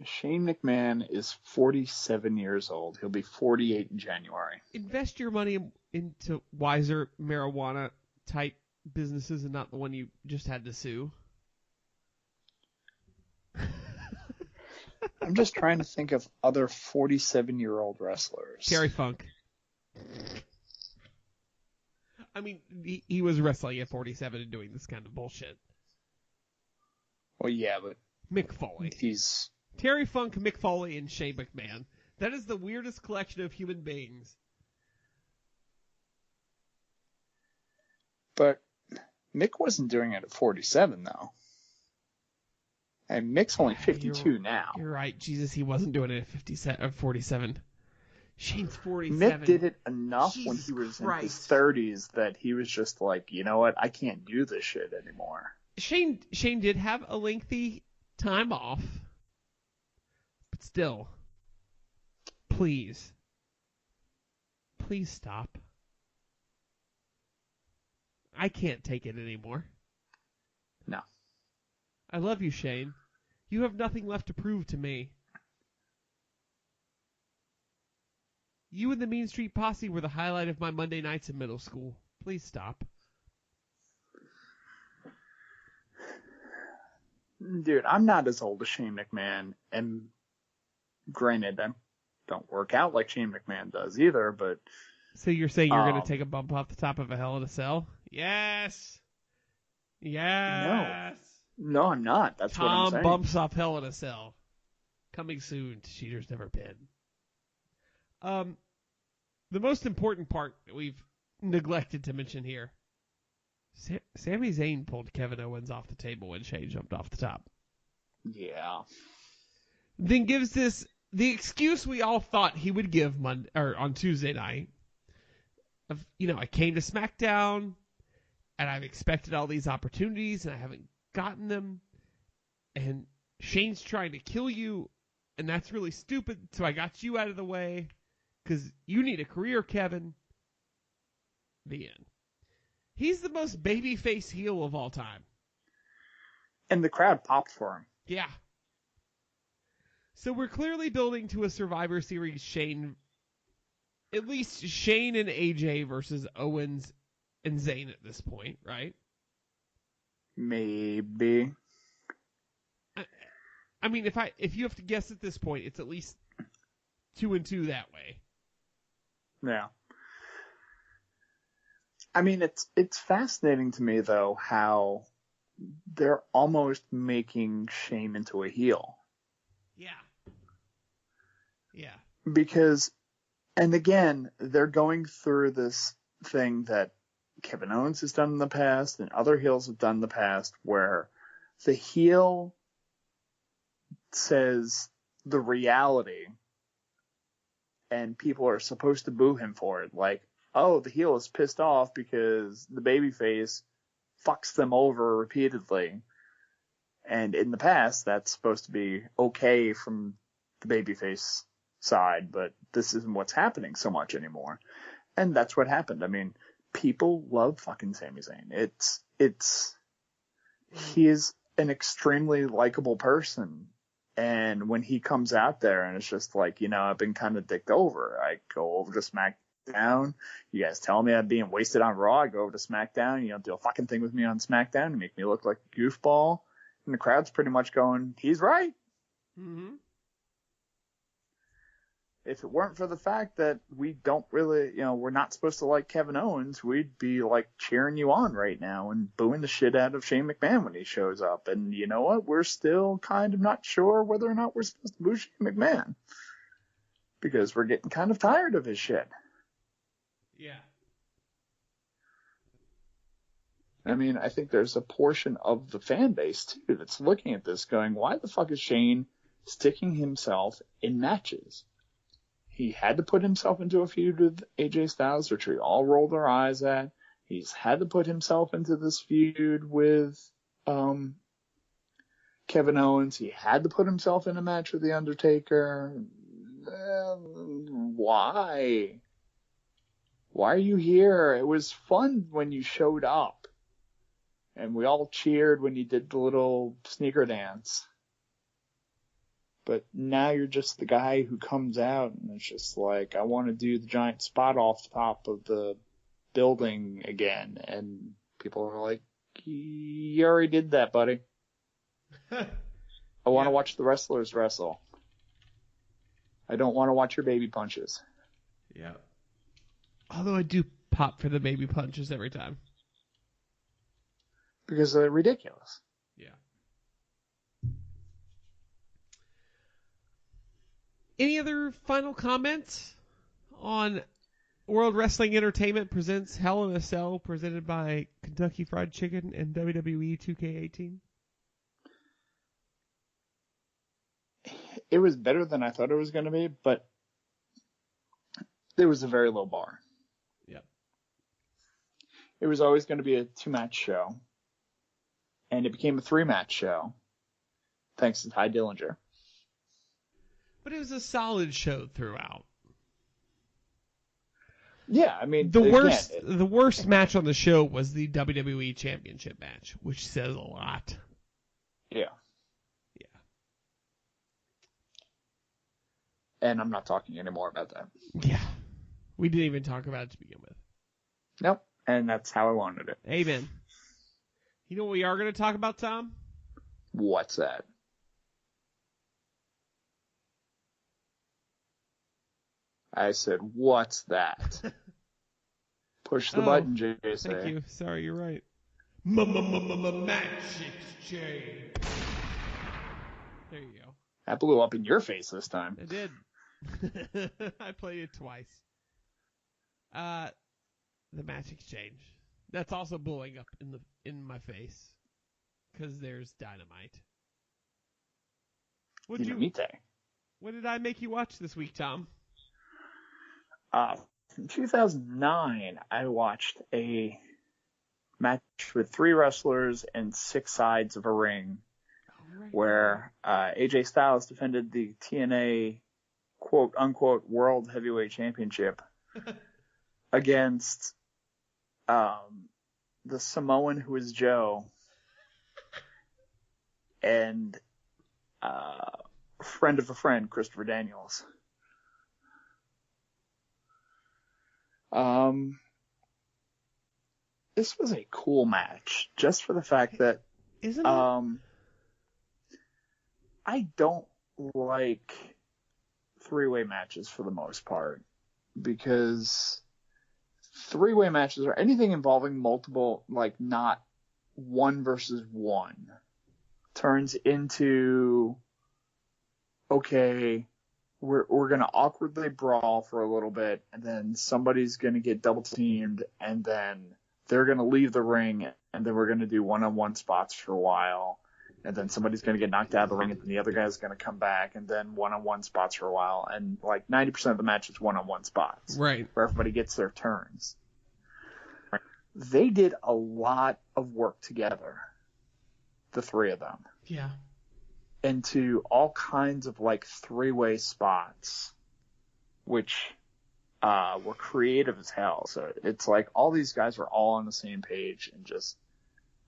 Shane McMahon is 47 years old. He'll be 48 in January. Invest your money into wiser marijuana-type businesses and not the one you just had to sue. I'm just trying to think of other 47-year-old wrestlers. Terry Funk. I mean, he was wrestling at 47 and doing this kind of bullshit. Well, yeah, but Mick Foley. he's... Terry Funk, Mick Foley, and Shane McMahon. That is the weirdest collection of human beings. But Mick wasn't doing it at 47, though. And Mick's only 52 now. You're right. Jesus, he wasn't doing it at 47. Shane's 47. Mick did it enough Jesus when he was Christ. in his 30s that he was just like, you know what, I can't do this shit anymore. Shane did have a lengthy time off. But still, please stop. I can't take it anymore. No. I love you, Shane. You have nothing left to prove to me. You and the Mean Street Posse were the highlight of my Monday nights in middle school. Please stop. Dude, I'm not as old as Shane McMahon, and granted, I don't work out like Shane McMahon does either, but... So you're saying you're going to take a bump off the top of a Hell in a Cell? Yes! Yes! No, I'm not. That's what I'm saying. Tom bumps off Hell in a Cell. Coming soon to Cheaters Never Been. The most important part that we've neglected to mention here. Sami Zayn pulled Kevin Owens off the table when Shane jumped off the top. Yeah. Then gives the excuse we all thought he would give on Tuesday night. Of, I came to SmackDown and I've expected all these opportunities and I haven't gotten them. And Shane's trying to kill you and that's really stupid. So I got you out of the way because you need a career, Kevin. The end. He's the most babyface heel of all time. And the crowd popped for him. Yeah. So we're clearly building to a Survivor Series Shane, at least Shane and AJ versus Owens and Zayn at this point, right? Maybe. I mean, if you have to guess at this point, it's at least 2-2 that way. Yeah. I mean, it's fascinating to me, though, how they're almost making Shane into a heel. Yeah. Yeah. Because, and again, they're going through this thing that Kevin Owens has done in the past and other heels have done in the past where the heel says the reality and people are supposed to boo him for it. Like, oh, the heel is pissed off because the babyface fucks them over repeatedly. And in the past, that's supposed to be okay from the babyface side, but this isn't what's happening so much anymore. And that's what happened. I mean, people love fucking Sami Zayn. He is an extremely likable person. And when he comes out there and it's just like, I've been kind of dicked over. I go over to SmackDown. You guys tell me I'm being wasted on Raw. I go over to SmackDown. You don't do a fucking thing with me on SmackDown. You make me look like a goofball. And the crowd's pretty much going, he's right. Mm-hmm. If it weren't for the fact that we don't really, we're not supposed to like Kevin Owens, we'd be like cheering you on right now and booing the shit out of Shane McMahon when he shows up. And you know what? We're still kind of not sure whether or not we're supposed to boo Shane McMahon because we're getting kind of tired of his shit. Yeah. I mean, I think there's a portion of the fan base, too, that's looking at this going, why the fuck is Shane sticking himself in matches? He had to put himself into a feud with AJ Styles, which we all roll our eyes at. He's had to put himself into this feud with Kevin Owens. He had to put himself in a match with The Undertaker. Why? Why are you here? It was fun when you showed up. And we all cheered when you did the little sneaker dance. But now you're just the guy who comes out and it's just like, I want to do the giant spot off the top of the building again. And people are like, you already did that, buddy. I want to watch the wrestlers wrestle. I don't want to watch your baby punches. Yeah. Although I do pop for the baby punches every time. Because they're ridiculous. Yeah. Any other final comments on World Wrestling Entertainment presents Hell in a Cell, presented by Kentucky Fried Chicken and WWE 2K18? It was better than I thought it was going to be, but there was a very low bar. Yeah. It was always going to be a 2-match show. And it became a 3-match show, thanks to Ty Dillinger. But it was a solid show throughout. Yeah, I mean, the worst match on the show was the WWE Championship match, which says a lot. Yeah. Yeah. And I'm not talking anymore about that. Yeah. We didn't even talk about it to begin with. Nope. And that's how I wanted it. Amen. You know what we are going to talk about, Tom? What's that? I said, what's that? Push the button, JJ. Thank you. Sorry, you're right. Match exchange. There you go. That blew up in your face this time. It did. I played it twice. The match exchange. That's also blowing up in my face because there's Dynamite. What did I make you watch this week, Tom? In 2009, I watched a match with 3 wrestlers and 6 sides of a ring, where AJ Styles defended the TNA quote-unquote World Heavyweight Championship against the Samoan who is Joe and friend of a friend, Christopher Daniels. This was a cool match, just for the fact that Isn't it? I don't like 3-way matches for the most part, because 3-way matches or anything involving multiple, like not 1 versus 1, turns into, okay, we're going to awkwardly brawl for a little bit, and then somebody's going to get double teamed, and then they're going to leave the ring, and then we're going to do one-on-one spots for a while, and then somebody's going to get knocked out of the ring, and then the other guy's going to come back, and then one-on-one spots for a while, and like 90% of the match is one-on-one spots. Right. Where everybody gets their turns. They did a lot of work together, the 3 of them. Yeah. Into all kinds of like 3-way spots, which were creative as hell. So it's like all these guys were all on the same page and just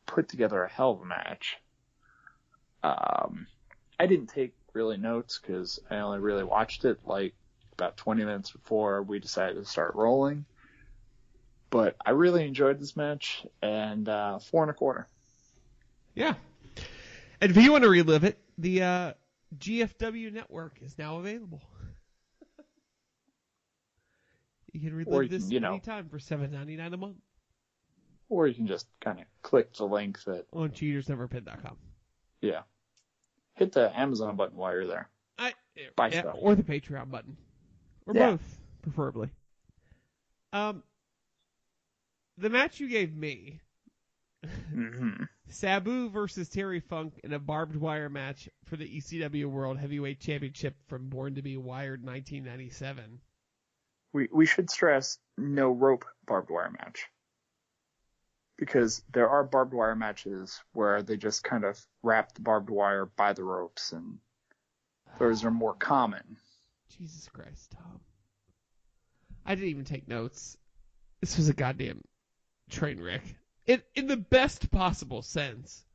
put together a hell of a match. I didn't take really notes because I only really watched it like about 20 minutes before we decided to start rolling. But I really enjoyed this match, and 4 1/4. Yeah. And if you want to relive it, the GFW network is now available. You can relive this anytime for $7.99 a month. Or you can just kind of click the link on cheatersneverpin.com. Yeah. Hit the Amazon button while you're there. Buy stuff. Or the Patreon button. Or both, preferably. The match you gave me Mm-hmm. Sabu versus Terry Funk in a barbed wire match for the ECW World Heavyweight Championship from Born to Be Wired 1997. We should stress no rope barbed wire match. Because there are barbed wire matches where they just kind of wrap the barbed wire by the ropes, and those are more common. Jesus Christ, Tom. I didn't even take notes. This was a goddamn train wreck. In the best possible sense.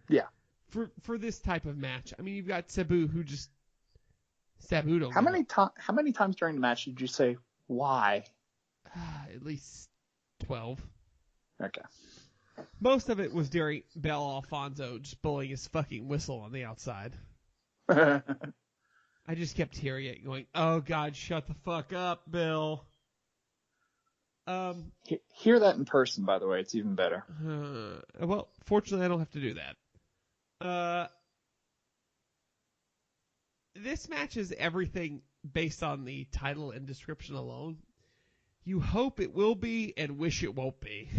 Yeah. For this type of match. I mean, you've got Sabu who just... Sabu don't How many times during the match did you say, why? At least 12. Okay. Most of it was during Bel Alfonso just blowing his fucking whistle on the outside. I just kept hearing it going, oh God, shut the fuck up, Bill. Hear that in person, by the way. It's even better. Well, fortunately, I don't have to do that. This match is everything based on the title and description alone. You hope it will be and wish it won't be.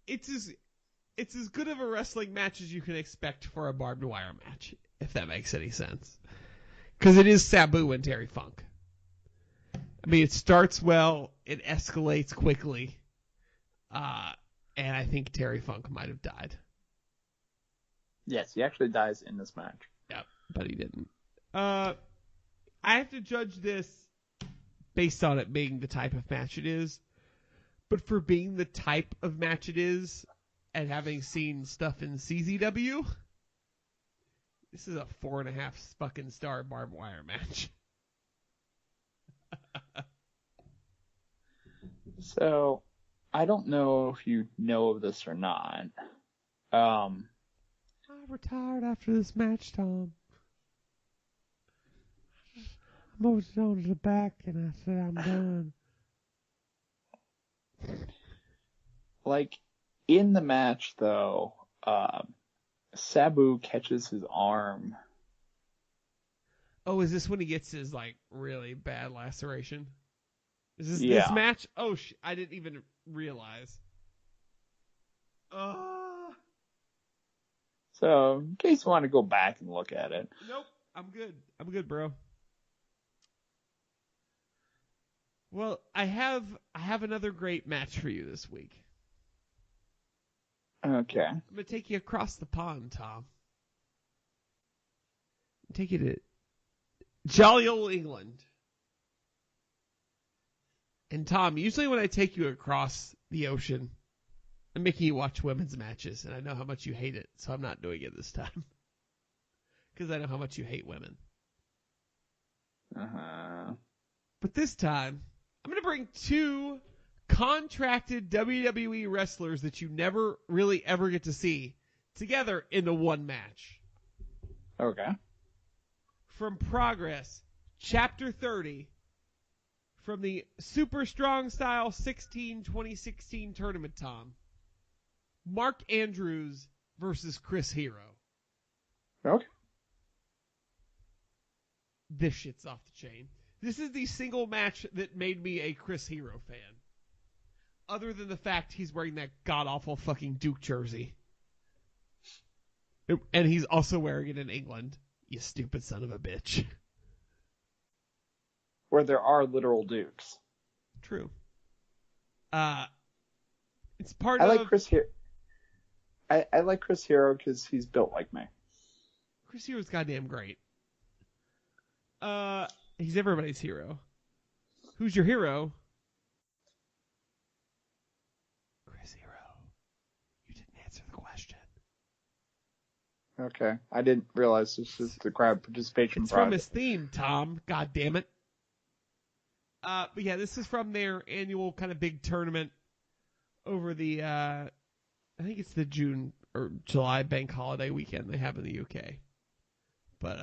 It's as good of a wrestling match as you can expect for a barbed wire match, if that makes any sense. Because it is Sabu and Terry Funk. I mean, it starts well, it escalates quickly, and I think Terry Funk might have died. Yes, he actually dies in this match. Yeah, but he didn't. I have to judge this based on it being the type of match it is. But for being the type of match it is, and having seen stuff in CZW, this is a 4.5 fucking star barbed wire match. So, I don't know if you know of this or not. I retired after this match, Tom. I moved it on to the back and I said, I'm done. Like, in the match, though, Sabu catches his arm. Oh, is this when he gets his, like, really bad laceration? Is this Yeah. this match? Oh, I didn't even realize. So, in case you want to go back and look at it. Nope. I'm good. I'm good, bro. Well, I have another great match for you this week. Okay. I'm going to take you across the pond, Tom. Take you to jolly old England. And Tom, usually when I take you across the ocean, I'm making you watch women's matches, and I know how much you hate it, so I'm not doing it this time. Because I know how much you hate women. Uh-huh. But this time, I'm going to bring two contracted WWE wrestlers that you never really ever get to see together into one match. Okay. From Progress, Chapter 30, from the Super Strong Style 2016 tournament, Tom. Mark Andrews versus Chris Hero. Okay. This shit's off the chain. This is the single match that made me a Chris Hero fan. Other than the fact he's wearing that god-awful fucking Duke jersey. And he's also wearing it in England. You stupid son of a bitch. Where there are literal dukes. True. It's part I of... like Chris Hero. I like Chris Hero because he's built like me. Chris Hero's goddamn great. He's everybody's hero. Who's your hero? Chris Hero. You didn't answer the question. Okay. I didn't realize this is the crowd participation It's prize. from his theme, Tom. God damn it. But yeah, this is from their annual kind of big tournament over the, I think it's the June or July bank holiday weekend they have in the UK. But,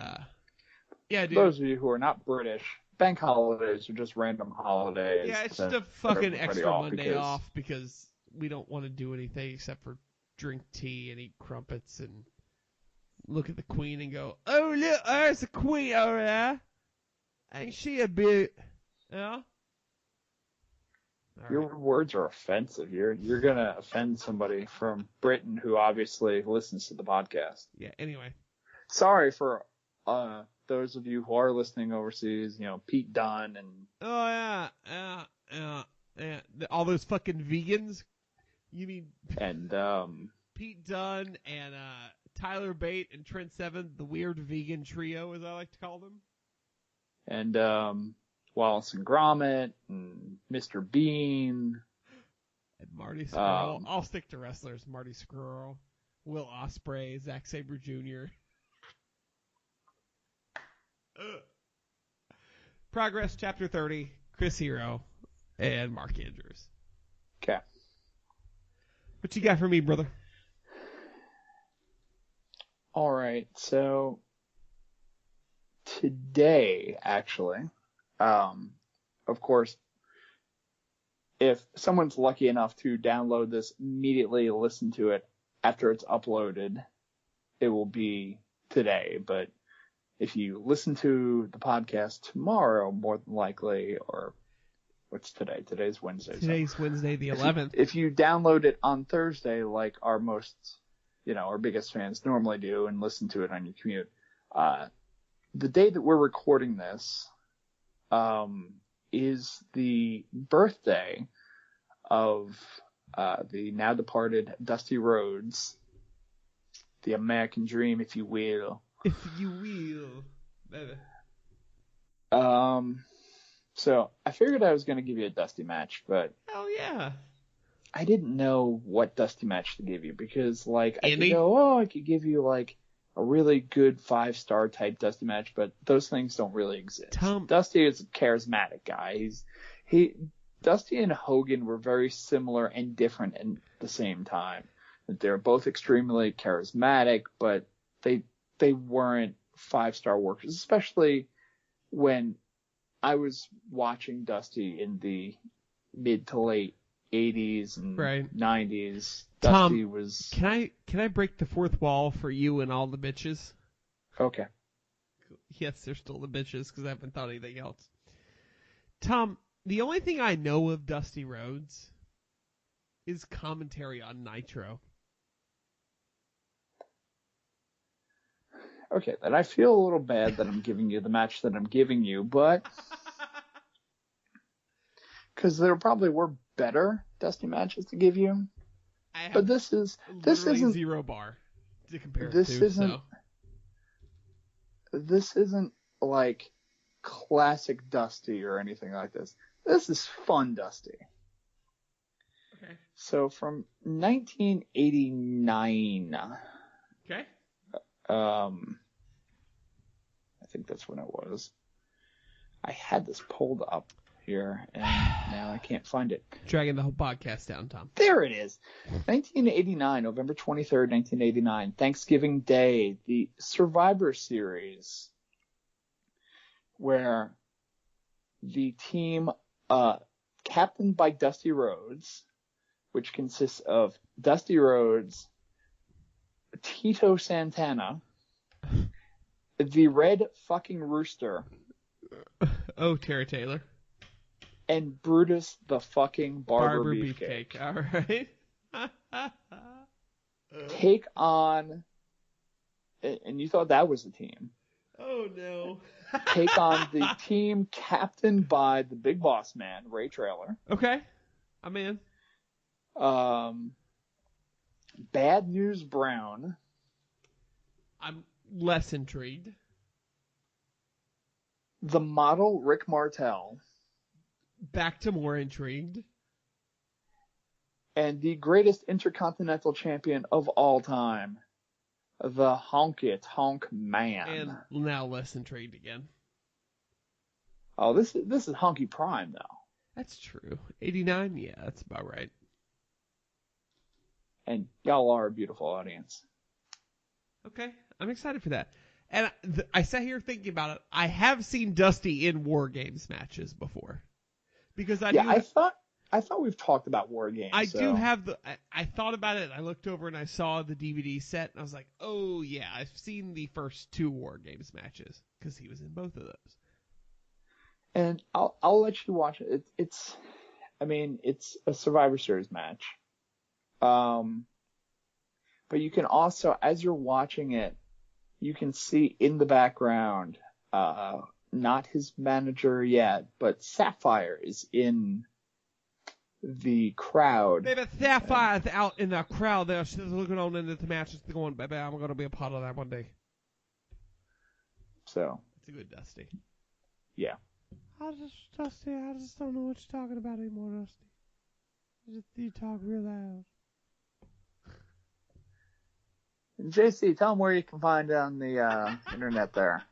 yeah, dude. Those of you who are not British, bank holidays are just random holidays. Yeah, it's that just a put fucking everybody extra off Monday because- off because we don't want to do anything except for drink tea and eat crumpets and look at the Queen and go, oh, look, there's the Queen over there. Ain't she a bit, yeah? All Your right. words are offensive. You're gonna offend somebody from Britain who obviously listens to the podcast. Yeah. Anyway. Sorry for those of you who are listening overseas. Pete Dunne Oh yeah. All those fucking vegans. You mean and Pete Dunne and Tyler Bate and Trent Seven, the weird vegan trio, as I like to call them. and Wallace and Gromit and Mr. Bean. And Marty Scurll. I'll stick to wrestlers. Marty Scurll, Will Ospreay, Zack Sabre Jr. Progress Chapter 30, Chris Hero, and Mark Andrews. Okay. What you got for me, brother? All right. So today, actually, of course, if someone's lucky enough to download this immediately, listen to it after it's uploaded, it will be today. But if you listen to the podcast tomorrow, more than likely, or what's today? Today's Wednesday. Today's Wednesday, the 11th. If you download it on Thursday, like our biggest fans normally do, and listen to it on your commute, the day that we're recording this, is the birthday of the now departed Dusty Rhodes, the American Dream, if you will. If you will. Baby. So I figured I was going to give you a Dusty match, but Hell yeah. I didn't know what Dusty match to give you because, I Andy? could go, I could give you, a really good 5-star type Dusty match, but those things don't really exist. Dusty is a charismatic guy. Dusty and Hogan were very similar and different at the same time. They're both extremely charismatic, but they weren't 5-star workers, especially when I was watching Dusty in the mid to late 80s and 90s. Dusty Tom, was... Can I break the fourth wall for you and all the bitches? Okay. Yes, they're still the bitches because I haven't thought anything else. Tom, the only thing I know of Dusty Rhodes is commentary on Nitro. Okay, then I feel a little bad that I'm giving you the match that I'm giving you, but... Because there probably were better Dusty matches to give you. But this isn't 0 bar to compare this it to. Isn't, This isn't like classic Dusty or anything like this. This is fun Dusty. Okay. So from 1989. Okay. I think that's when it was. I had this pulled up here, and now I can't find it. Dragging the whole podcast down, Tom. There it is. 1989, November 23rd, 1989, Thanksgiving Day, the Survivor Series, where the team, captained by Dusty Rhodes, which consists of Dusty Rhodes, Tito Santana, the Red fucking Rooster. Oh, Tara Taylor. And Brutus the fucking Barber Beefcake. All right. Take on, and you thought that was the team. Oh, no. Take on the team captained by the big boss man, Ray Traylor. Okay. I'm in. Bad News Brown. I'm less intrigued. The model, Rick Martel. Back to more intrigued. And the greatest intercontinental champion of all time, the Honky Tonk Man. And now less intrigued again. Oh, this is Honky Prime, though. That's true. 89? Yeah, that's about right. And y'all are a beautiful audience. Okay, I'm excited for that. And I sat here thinking about it. I have seen Dusty in War Games matches before. Because I thought we've talked about War Games. I do have I thought about it. I looked over and I saw the DVD set and I was like, oh yeah, I've seen the first 2 War Games matches because he was in both of those. And I'll let you watch it. It's I mean, it's a Survivor Series match. But you can also, as you're watching it, you can see in the background, not his manager yet, but Sapphire is in the crowd. Maybe Sapphire's out in the crowd there. She's looking on into the match. She's going, baby, I'm going to be a part of that one day. So. It's a good Dusty. Yeah. Dusty, I just don't know what you're talking about anymore, Dusty. You talk real loud. JC, tell them where you can find on the internet there.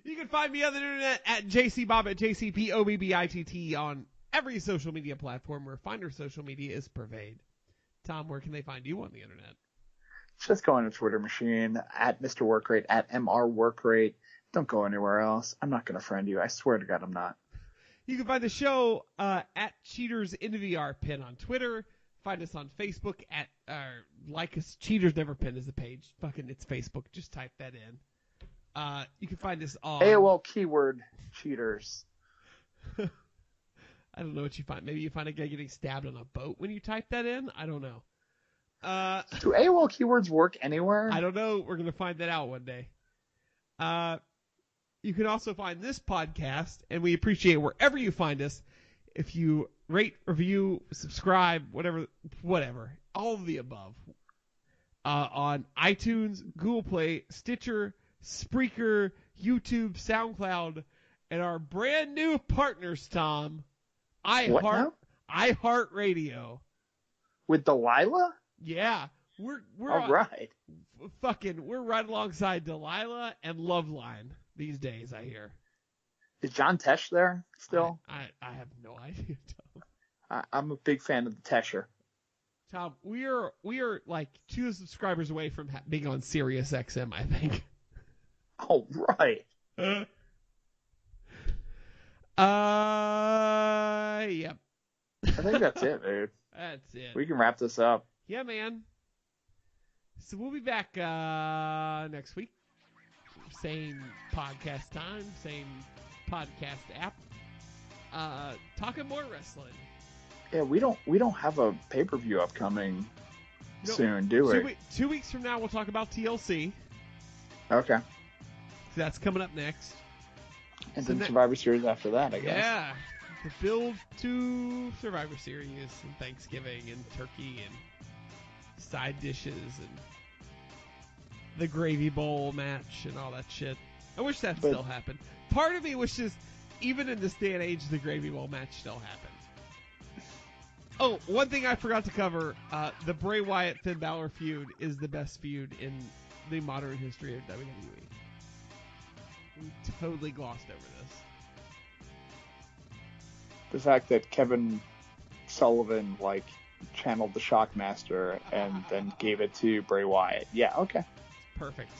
You can find me on the internet at JCBobbitt, JCPOBBITT on every social media platform where finer social media is pervade. Tom, where can they find you on the internet? Just go on a Twitter machine, at Mr. Workrate, at MR Workrate. Don't go anywhere else. I'm not going to friend you. I swear to God, I'm not. You can find the show at Cheaters in the VR Pin on Twitter. Find us on Facebook at like us. Cheaters Never Pin is the page. Fucking, it's Facebook. Just type that in. You can find us on AOL keyword cheaters. I don't know what you find. Maybe you find a guy getting stabbed on a boat when you type that in. I don't know. Do AOL keywords work anywhere? I don't know. We're gonna find that out one day. You can also find this podcast, and we appreciate wherever you find us. If you rate, review, subscribe, whatever, all of the above, on iTunes, Google Play, Stitcher, Spreaker, YouTube, SoundCloud, and our brand new partners, Tom, iHeartRadio. With Delilah? Yeah, we're all right. We're right alongside Delilah and Loveline these days, I hear. Is John Tesh there still? I have no idea, Tom. I'm a big fan of the Tesher. Tom, we are like 2 subscribers away from being on Sirius XM, I think. Oh, right. Yep. I think that's it, dude. That's it. We can wrap this up. Yeah, man. So we'll be back next week. Same podcast time, same podcast app. Talking more wrestling. Yeah, we don't have a pay-per-view upcoming soon, do we? 2 weeks from now, we'll talk about TLC. Okay. So that's coming up next. And then Survivor Series after that, I guess. Yeah. The build to Survivor Series and Thanksgiving and turkey and side dishes and the gravy bowl match and all that shit. I wish that still happened. Part of me wishes, even in this day and age, the gravy bowl match still happened. Oh, one thing I forgot to cover, the Bray Wyatt-Finn Balor feud is the best feud in the modern history of WWE. We totally glossed over this. The fact that Kevin Sullivan, channeled the Shockmaster and then gave it to Bray Wyatt. Yeah, okay. Perfect.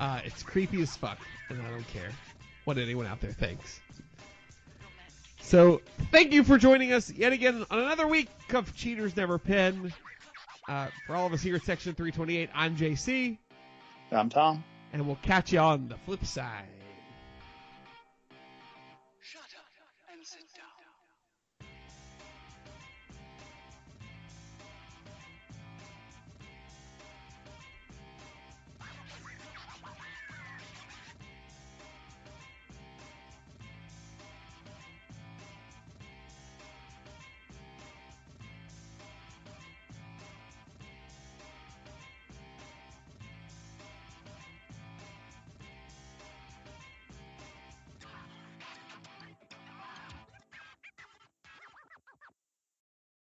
It's creepy as fuck, and I don't care what anyone out there thinks. So, thank you for joining us yet again on another week of Cheaters Never Pin. For all of us here at Section 328, I'm JC. I'm Tom. And we'll catch you on the flip side.